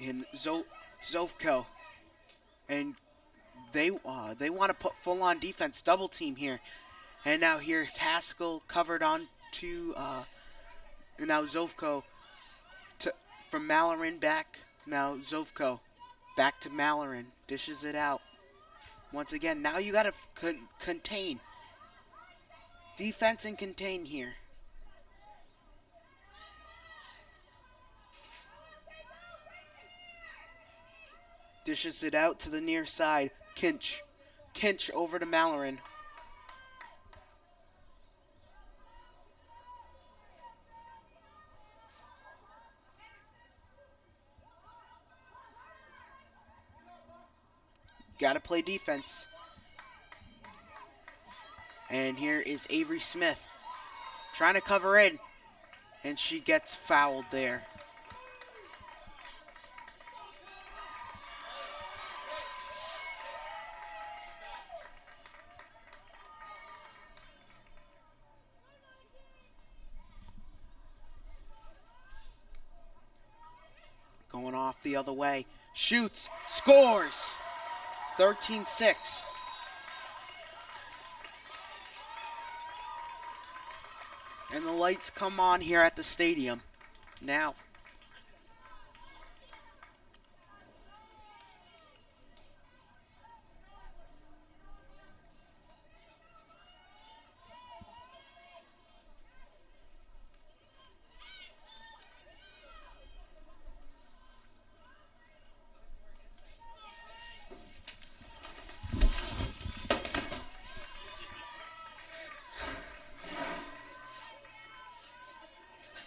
And Zovko. And they want to put full on defense, double team here. And now here's Haskell covered on to and now Zovko from Mallorin back. Now Zovko back to Mallorin. Dishes it out. Once again, now you got to contain. Defense and contain here. Dishes it out to the near side. Kinch. Kinch over to Mallorin. Gotta play defense. And here is Avery Smith trying to cover in. And she gets fouled there. Going off the other way. Shoots. Scores. 13-6. And the lights come on here at the stadium. Now.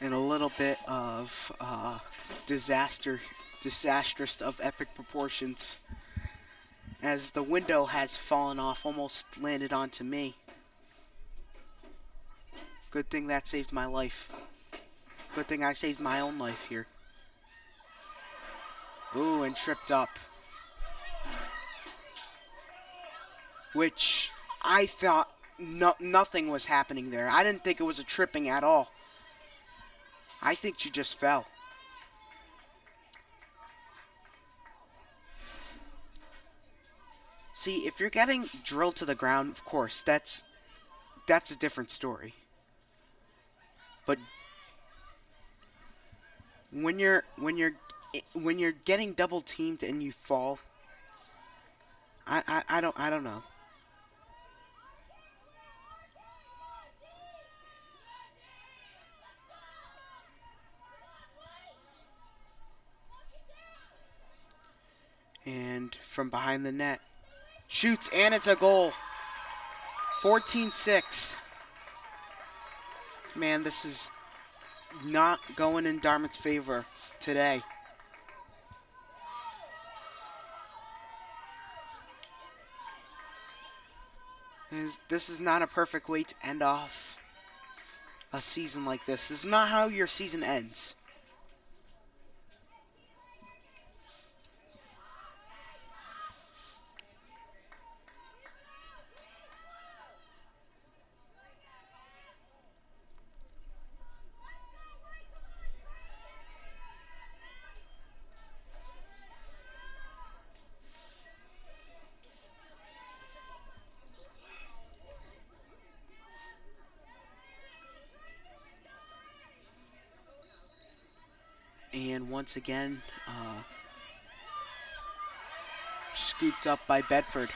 And a little bit of disastrous of epic proportions, as the window has fallen off, almost landed onto me. Good thing that saved my life. Good thing I saved my own life here. Ooh, and tripped up. Which I thought nothing was happening there. I didn't think it was a tripping at all. I think she just fell. See, if you're getting drilled to the ground, of course, that's a different story. But when you're getting double teamed and you fall, I don't know. And from behind the net, shoots, and it's a goal. 14-6. Man, this is not going in Dartmouth's favor today. This is not a perfect way to end off a season like this. This is not how your season ends. And once again, scooped up by Bedford.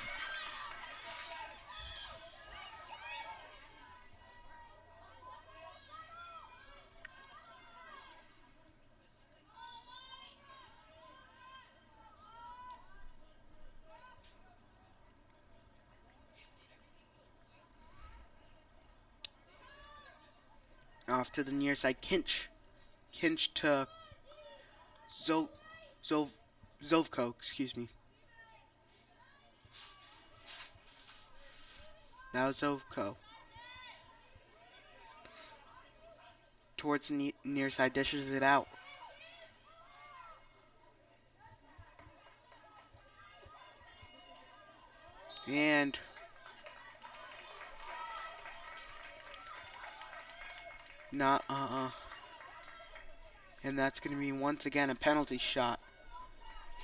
Off to the near side, Kinch. Kinch to Zovko, excuse me. Now Zovko. Towards the near side, dishes it out. And not and that's going to be once again a penalty shot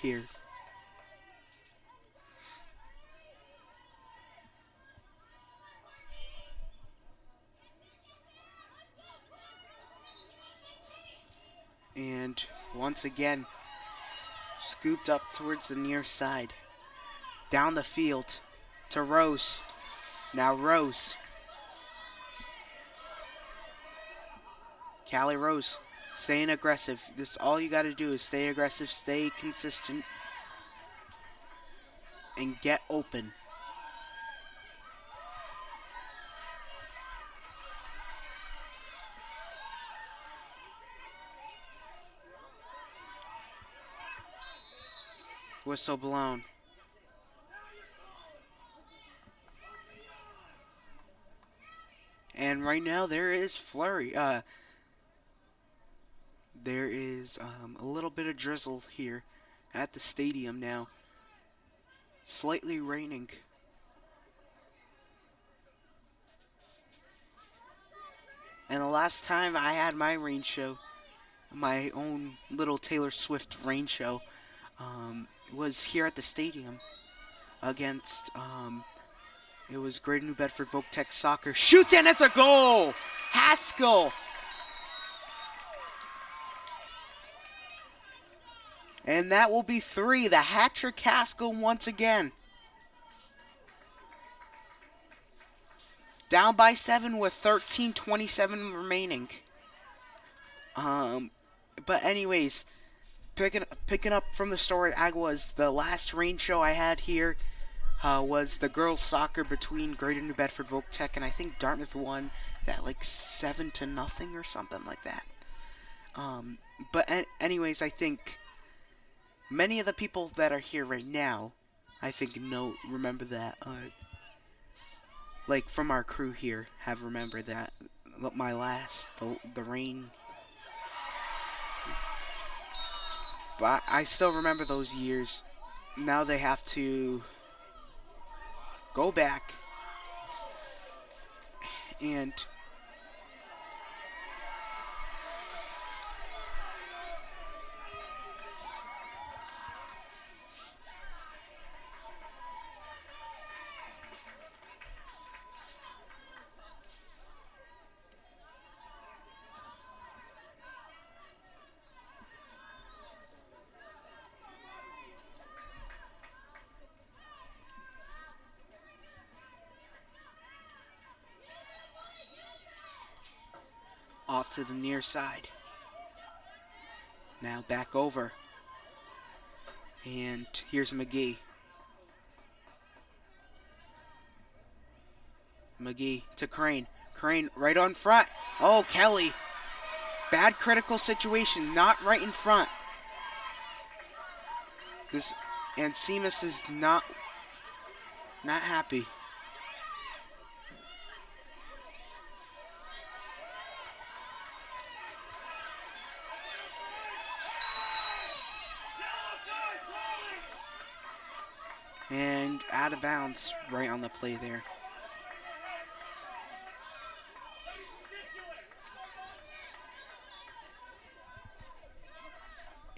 here. And once again, scooped up towards the near side. Down the field to Rose. Now Rose. Callie Rose staying aggressive. This all you got to do is stay aggressive, stay consistent. and get open. Whistle blown. And right now there is flurry. There is a little bit of drizzle here at the stadium now. Slightly raining. And the last time I had my rain show, my own little Taylor Swift rain show, was here at the stadium against, it was Greater New Bedford Tech Soccer. Shoots and it's a goal! Haskell! And that will be 3. The hat trick Haskell once again. Down by 7 with 13:27 remaining. But anyways, picking up from the story I was, the last rain show I had here was the girls soccer between Greater New Bedford Tech, and I think Dartmouth won that like 7-0 or something like that. But anyways, I think many of the people that are here right now, I think remember that. Like from our crew here, have remembered that the rain. But I still remember those years. Now they have to go back and off to the near side. Now back over. And here's McGee. McGee to Crane. Crane right on front. Oh, Kelly. Bad critical situation. Not right in front. And Seamus is not happy. And out of bounds right on the play there.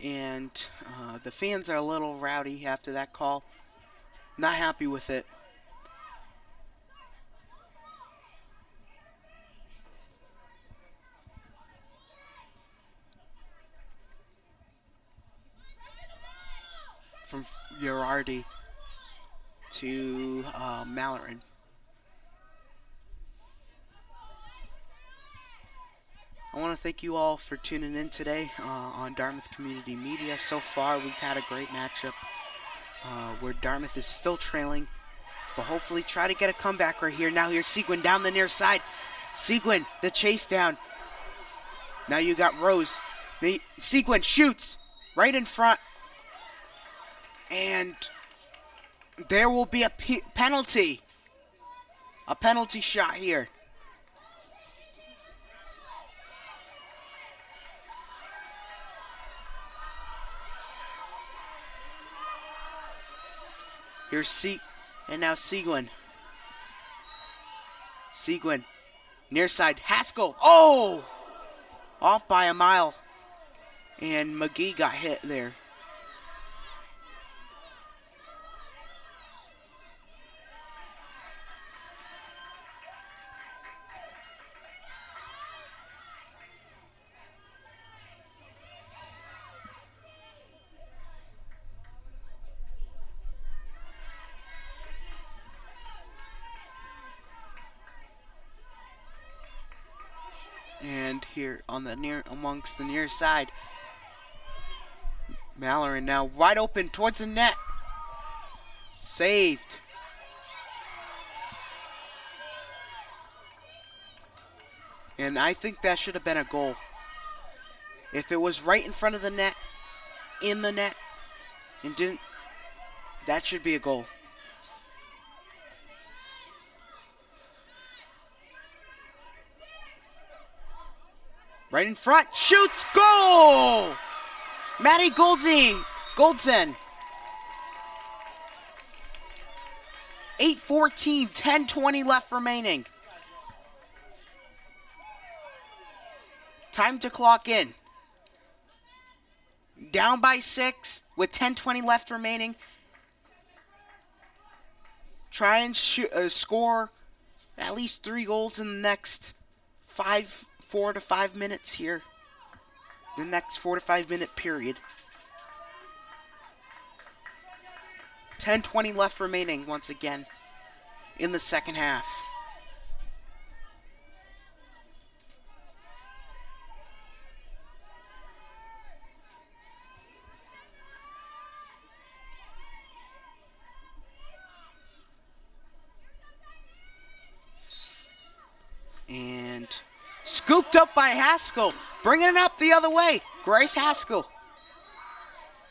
And the fans are a little rowdy after that call. Not happy with it. From Girardi to Mallory. I want to thank you all for tuning in today on Dartmouth Community Media. So far, we've had a great matchup where Dartmouth is still trailing, but hopefully try to get a comeback right here. Now here's Seguin down the near side. Seguin, the chase down. Now you got Rose. Seguin shoots right in front. And there will be a penalty. A penalty shot here. Here's and now Seguin. Seguin, near side, Haskell. Oh! Off by a mile. And McGee got hit there. And here on the amongst the near side, Mallory now wide open towards the net. Saved. And I think that should have been a goal. If it was right in front of the net, in the net, and didn't, that should be a goal. Right in front, shoots, goal! Maddie Goldsen. 8:14, 10:20 left remaining. Time to clock in. Down by 6 with 10:20 left remaining. Try and score at least 3 goals in the next 4 to 5 minutes here. The next 4 to 5 minute period. 10:20 left remaining once again in the second half. And scooped up by Haskell. Bringing it up the other way. Grace Haskell.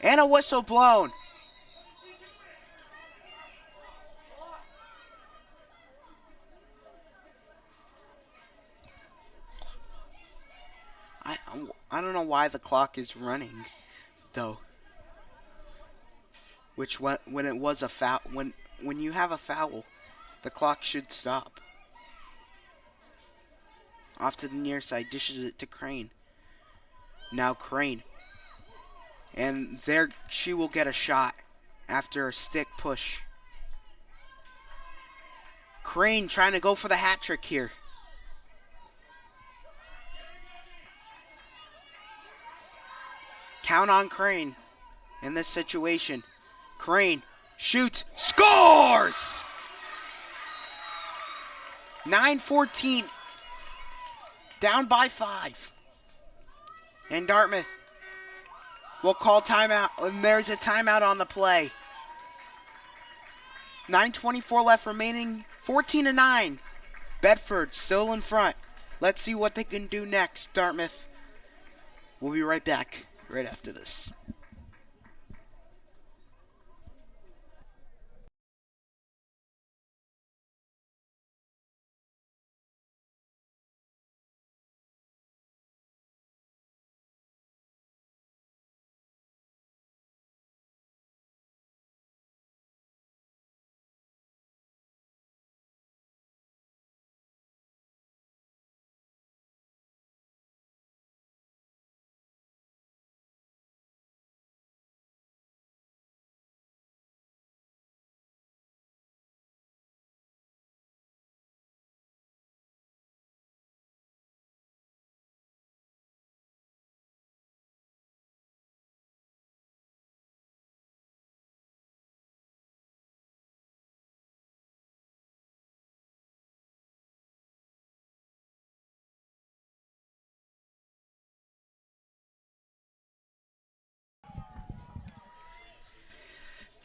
And a whistle blown. I don't know why the clock is running, though. Which when it was a foul, when you have a foul, the clock should stop. Off to the near side, dishes it to Crane. Now Crane. And there she will get a shot after a stick push. Crane trying to go for the hat trick here. Count on Crane in this situation. Crane shoots, scores! 9:14. Down by 5. And Dartmouth will call timeout. And there's a timeout on the play. 9:24 left remaining. 14-9. Bedford still in front. Let's see what they can do next. Dartmouth. We'll be right back right after this.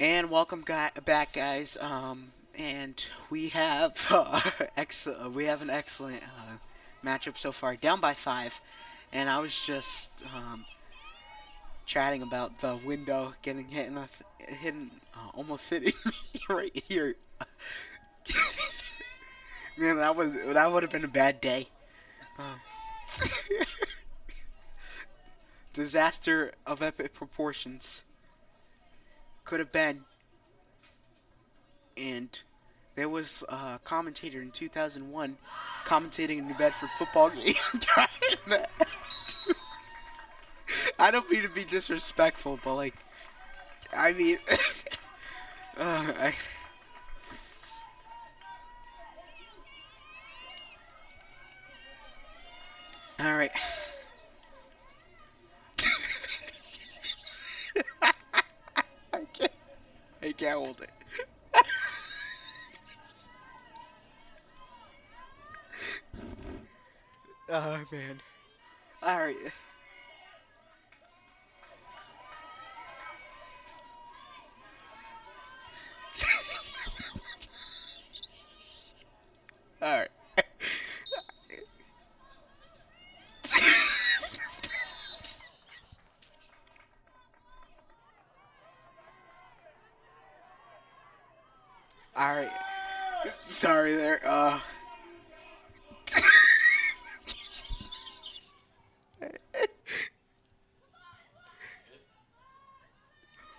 And welcome back, guys. And we have we have an excellent matchup so far. Down by 5, and I was just chatting about the window getting hit, almost hitting me right here. Man, that would have been a bad day. Disaster of epic proportions. Could have been. And there was a commentator in 2001 commentating a New Bedford football game. I don't mean to be disrespectful, but like, I mean, all right. I can't hold it. Oh, man. Alright. All right. Sorry there. All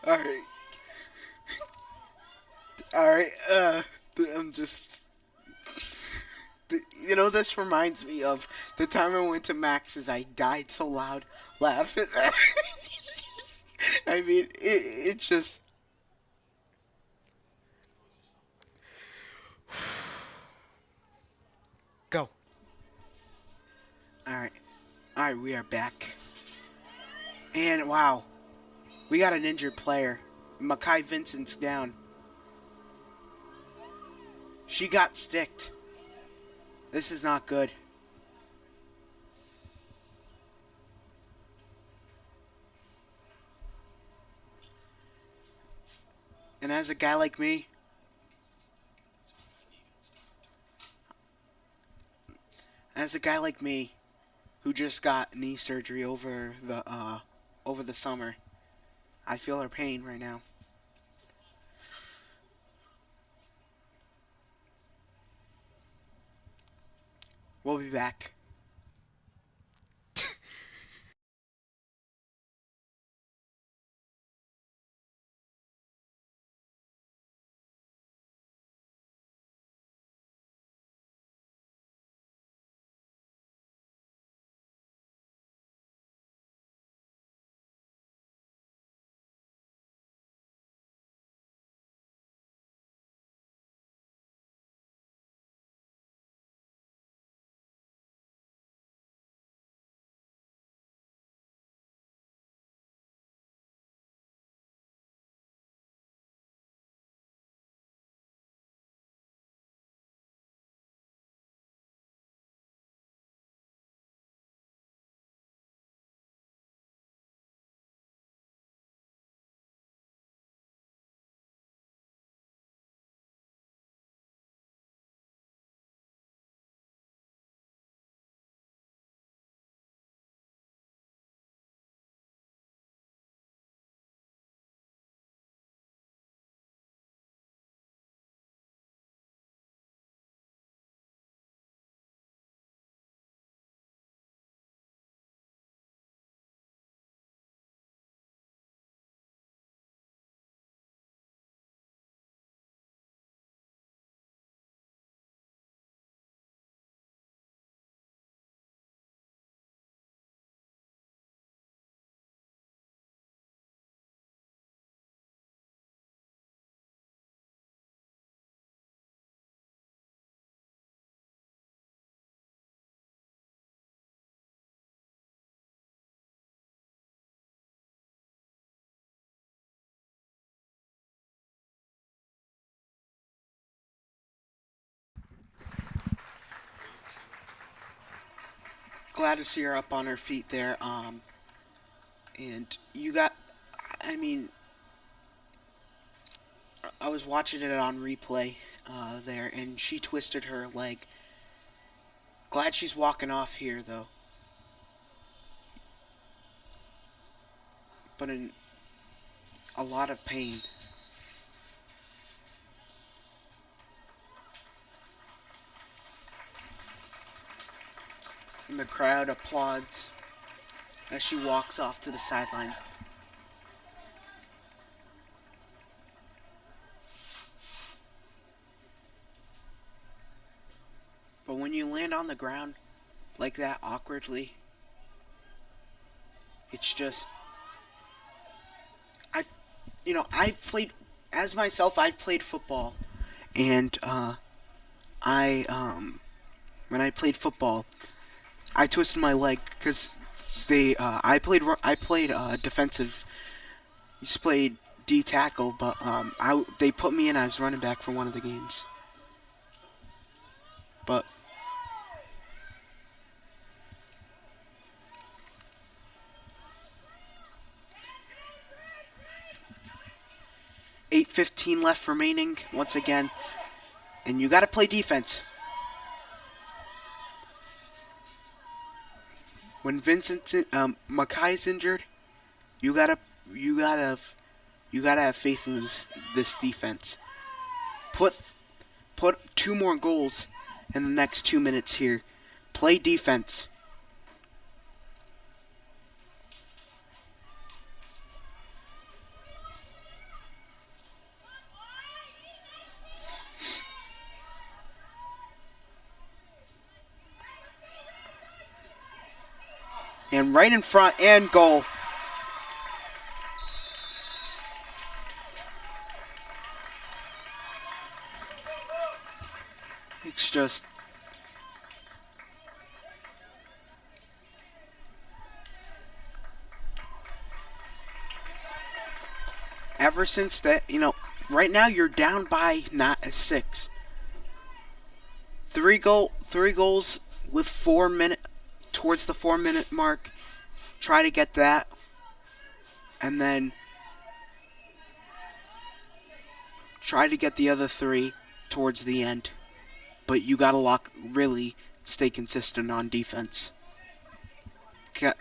right. All right. I'm just. This reminds me of the time I went to Max's. I died so loud laughing. I mean, it's just. Go. All right. All right. We are back. And wow, we got an injured player. Mackay Vincent's down. She got sticked. This is not good. And as a guy like me, who just got knee surgery over the summer, I feel her pain right now. We'll be back. Glad to see her up on her feet there. And you got, I mean, I was watching it on replay there, and she twisted her leg. Glad she's walking off here though. But in a lot of pain. And the crowd applauds as she walks off to the sideline. But when you land on the ground like that awkwardly, it's just I've played as myself. I've played football, and I when I played football, I twisted my leg because I played defensive. Just played D tackle, but they put me in as running back for one of the games. But 8:15 left remaining once again, and you got to play defense. When Mackay's injured, you gotta you gotta have faith in this defense. Put two more goals in the next 2 minutes here. Play defense. And right in front and goal. It's just ever since that, right now you're down by not 6. Three goals with 4 minutes towards the 4-minute mark. Try to get that, and then try to get the other 3 towards the end. But you gotta really stay consistent on defense.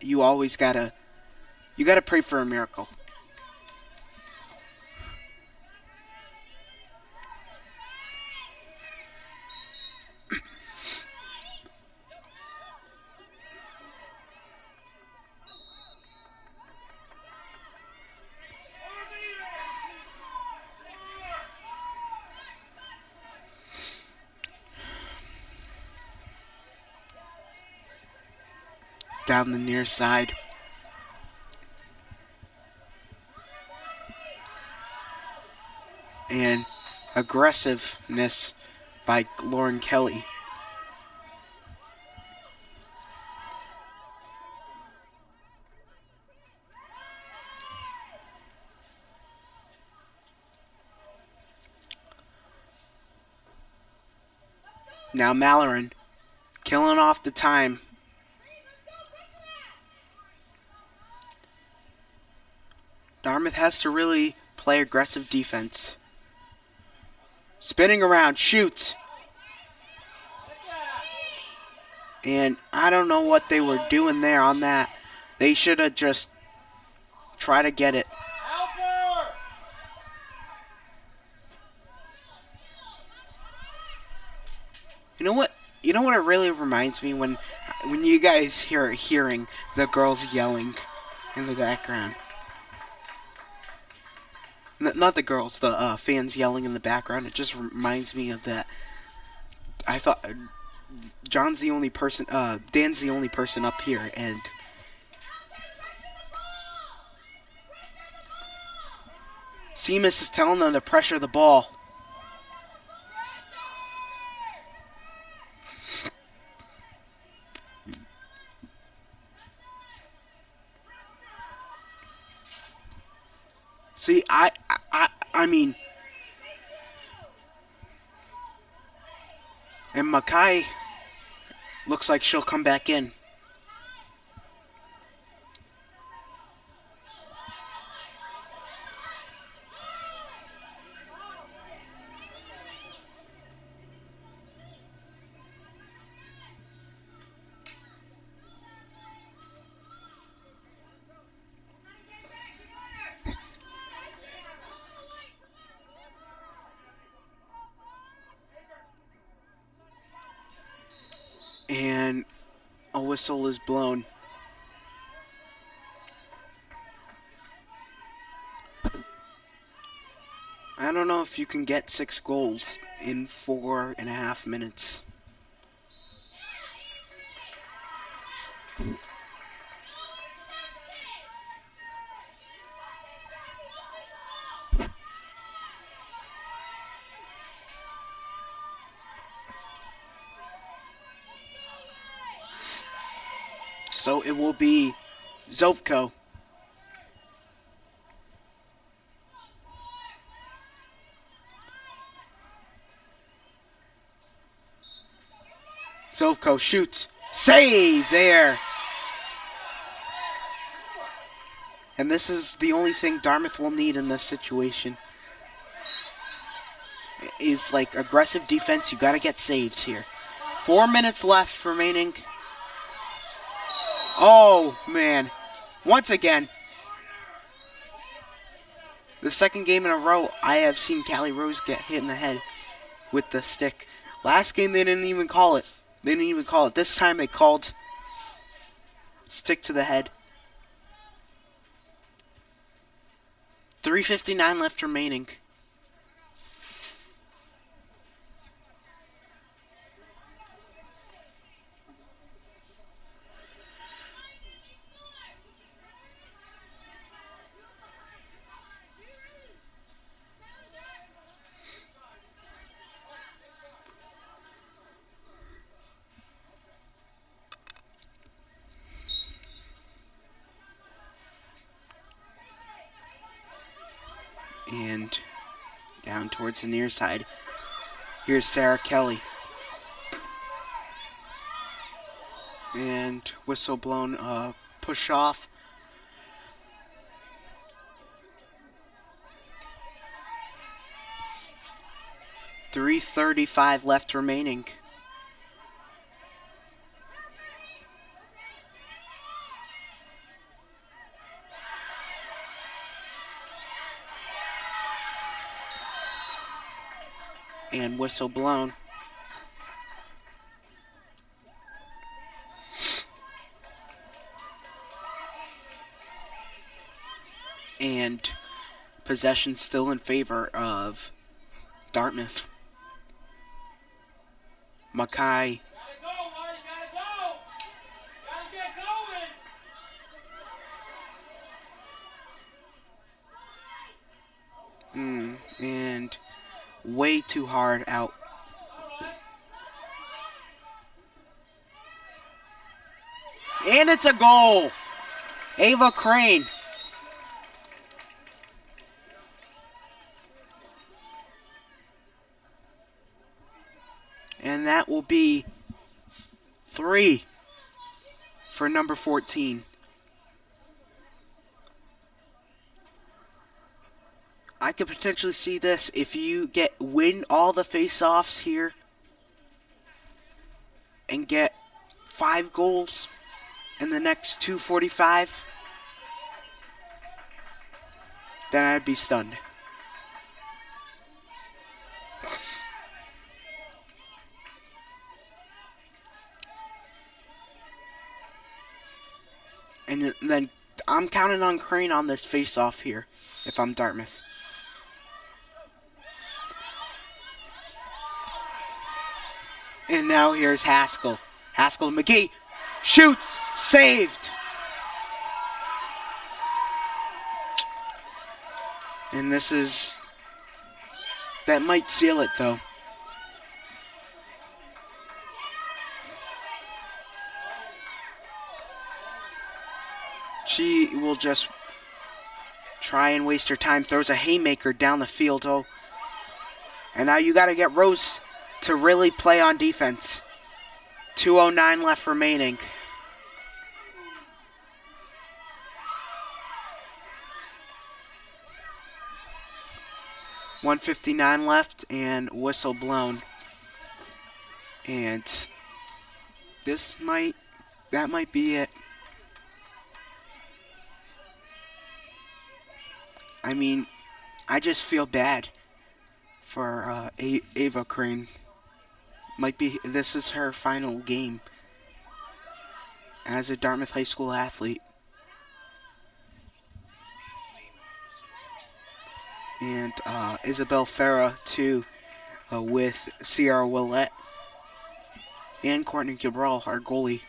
You always gotta pray for a miracle. Down the near side. And aggressiveness by Lauren Kelly. Now Malloran killing off the time. Dartmouth has to really play aggressive defense. Spinning around, shoots. And I don't know what they were doing there on that. They should have just tried to get it. You know what? You know what it really reminds me when you guys hearing the girls yelling in the background. Not the girls, the fans yelling in the background. It just reminds me of that. I thought Dan's the only person up here, and Seamus is telling them to pressure the ball. See, I mean, and Mackay looks like she'll come back in. And a whistle is blown. I don't know if you can get 6 goals in 4.5 minutes. So it will be Zovko. Zovko shoots. Save there. And this is the only thing Dartmouth will need in this situation. Is like aggressive defense. You got to get saves here. 4 minutes left remaining. Oh, man. Once again, the second game in a row, I have seen Callie Rose get hit in the head. with the stick. Last game they didn't even call it. They didn't even call it. This time they called stick to the head. 3:59 left remaining. And down towards the near side. Here's Sarah Kelly. And whistle blown, push off. .335 left remaining. And whistle blown. And possession still in favor of Dartmouth. Mackay. And way too hard out. And it's a goal. Ava Crane. And that will be 3 for number 14. I could potentially see this if you win all the face-offs here and get 5 goals in the next 2:45. Then I'd be stunned. And then I'm counting on Crane on this face-off here if I'm Dartmouth. And now here's Haskell. Haskell and McGee. Shoots. Saved. And that might seal it though. She will just try and waste her time. Throws a haymaker down the field. Oh. And now you got to get Rose to really play on defense. 2:09 left remaining. .159 left and whistle blown. And that might be it. I mean, I just feel bad for Ava Crane. This is her final game as a Dartmouth High School athlete. And Isabel Farah too, with Sierra Willette and Courtney Cabral, our goalie.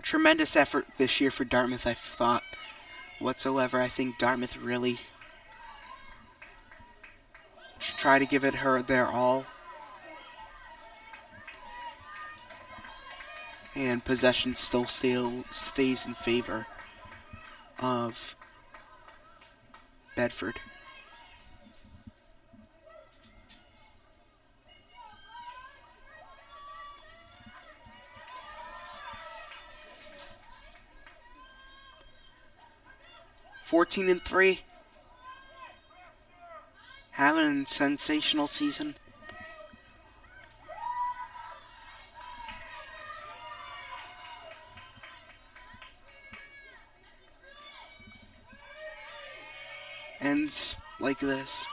Tremendous effort this year for Dartmouth, I thought. Whatsoever, I think Dartmouth really should try to give it their all. And possession still stays in favor of Bedford. (14-3). Having a sensational season. Ends like this.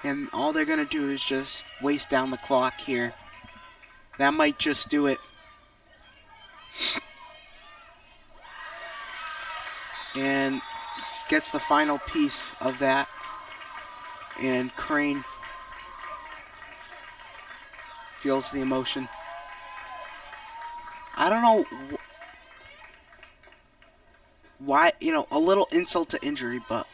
And all they're going to do is just waste down the clock here. That might just do it. And gets the final piece of that. And Crane feels the emotion. I don't know why, a little insult to injury, but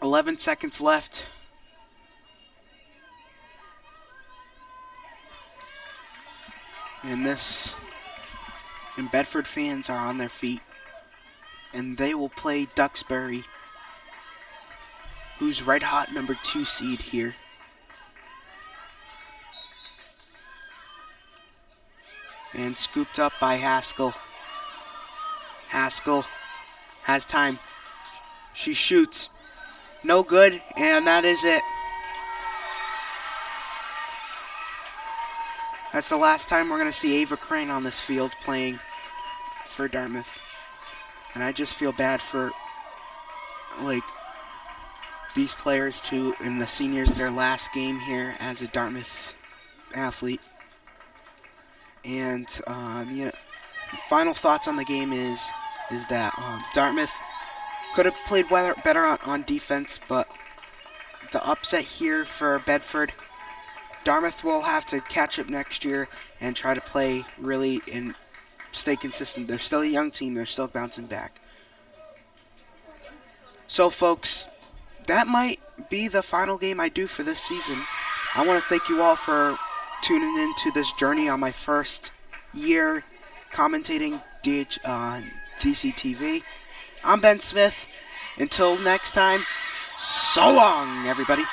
11 seconds left. And Bedford fans are on their feet. And they will play Duxbury, who's red hot number 2 seed here. And scooped up by Haskell. Haskell has time. She shoots. No good, and that is it. That's the last time we're going to see Ava Crane on this field playing for Dartmouth. And I just feel bad for, these players too, and the seniors, their last game here as a Dartmouth athlete. And, final thoughts on the game is that Dartmouth could have played better on defense, but the upset here for Bedford, Dartmouth will have to catch up next year and try to play really and stay consistent. They're still a young team. They're still bouncing back. So, folks, that might be the final game I do for this season. I want to thank you all for tuning in to this journey on my first year commentating DCTV. I'm Ben Smith. Until next time, so long, everybody.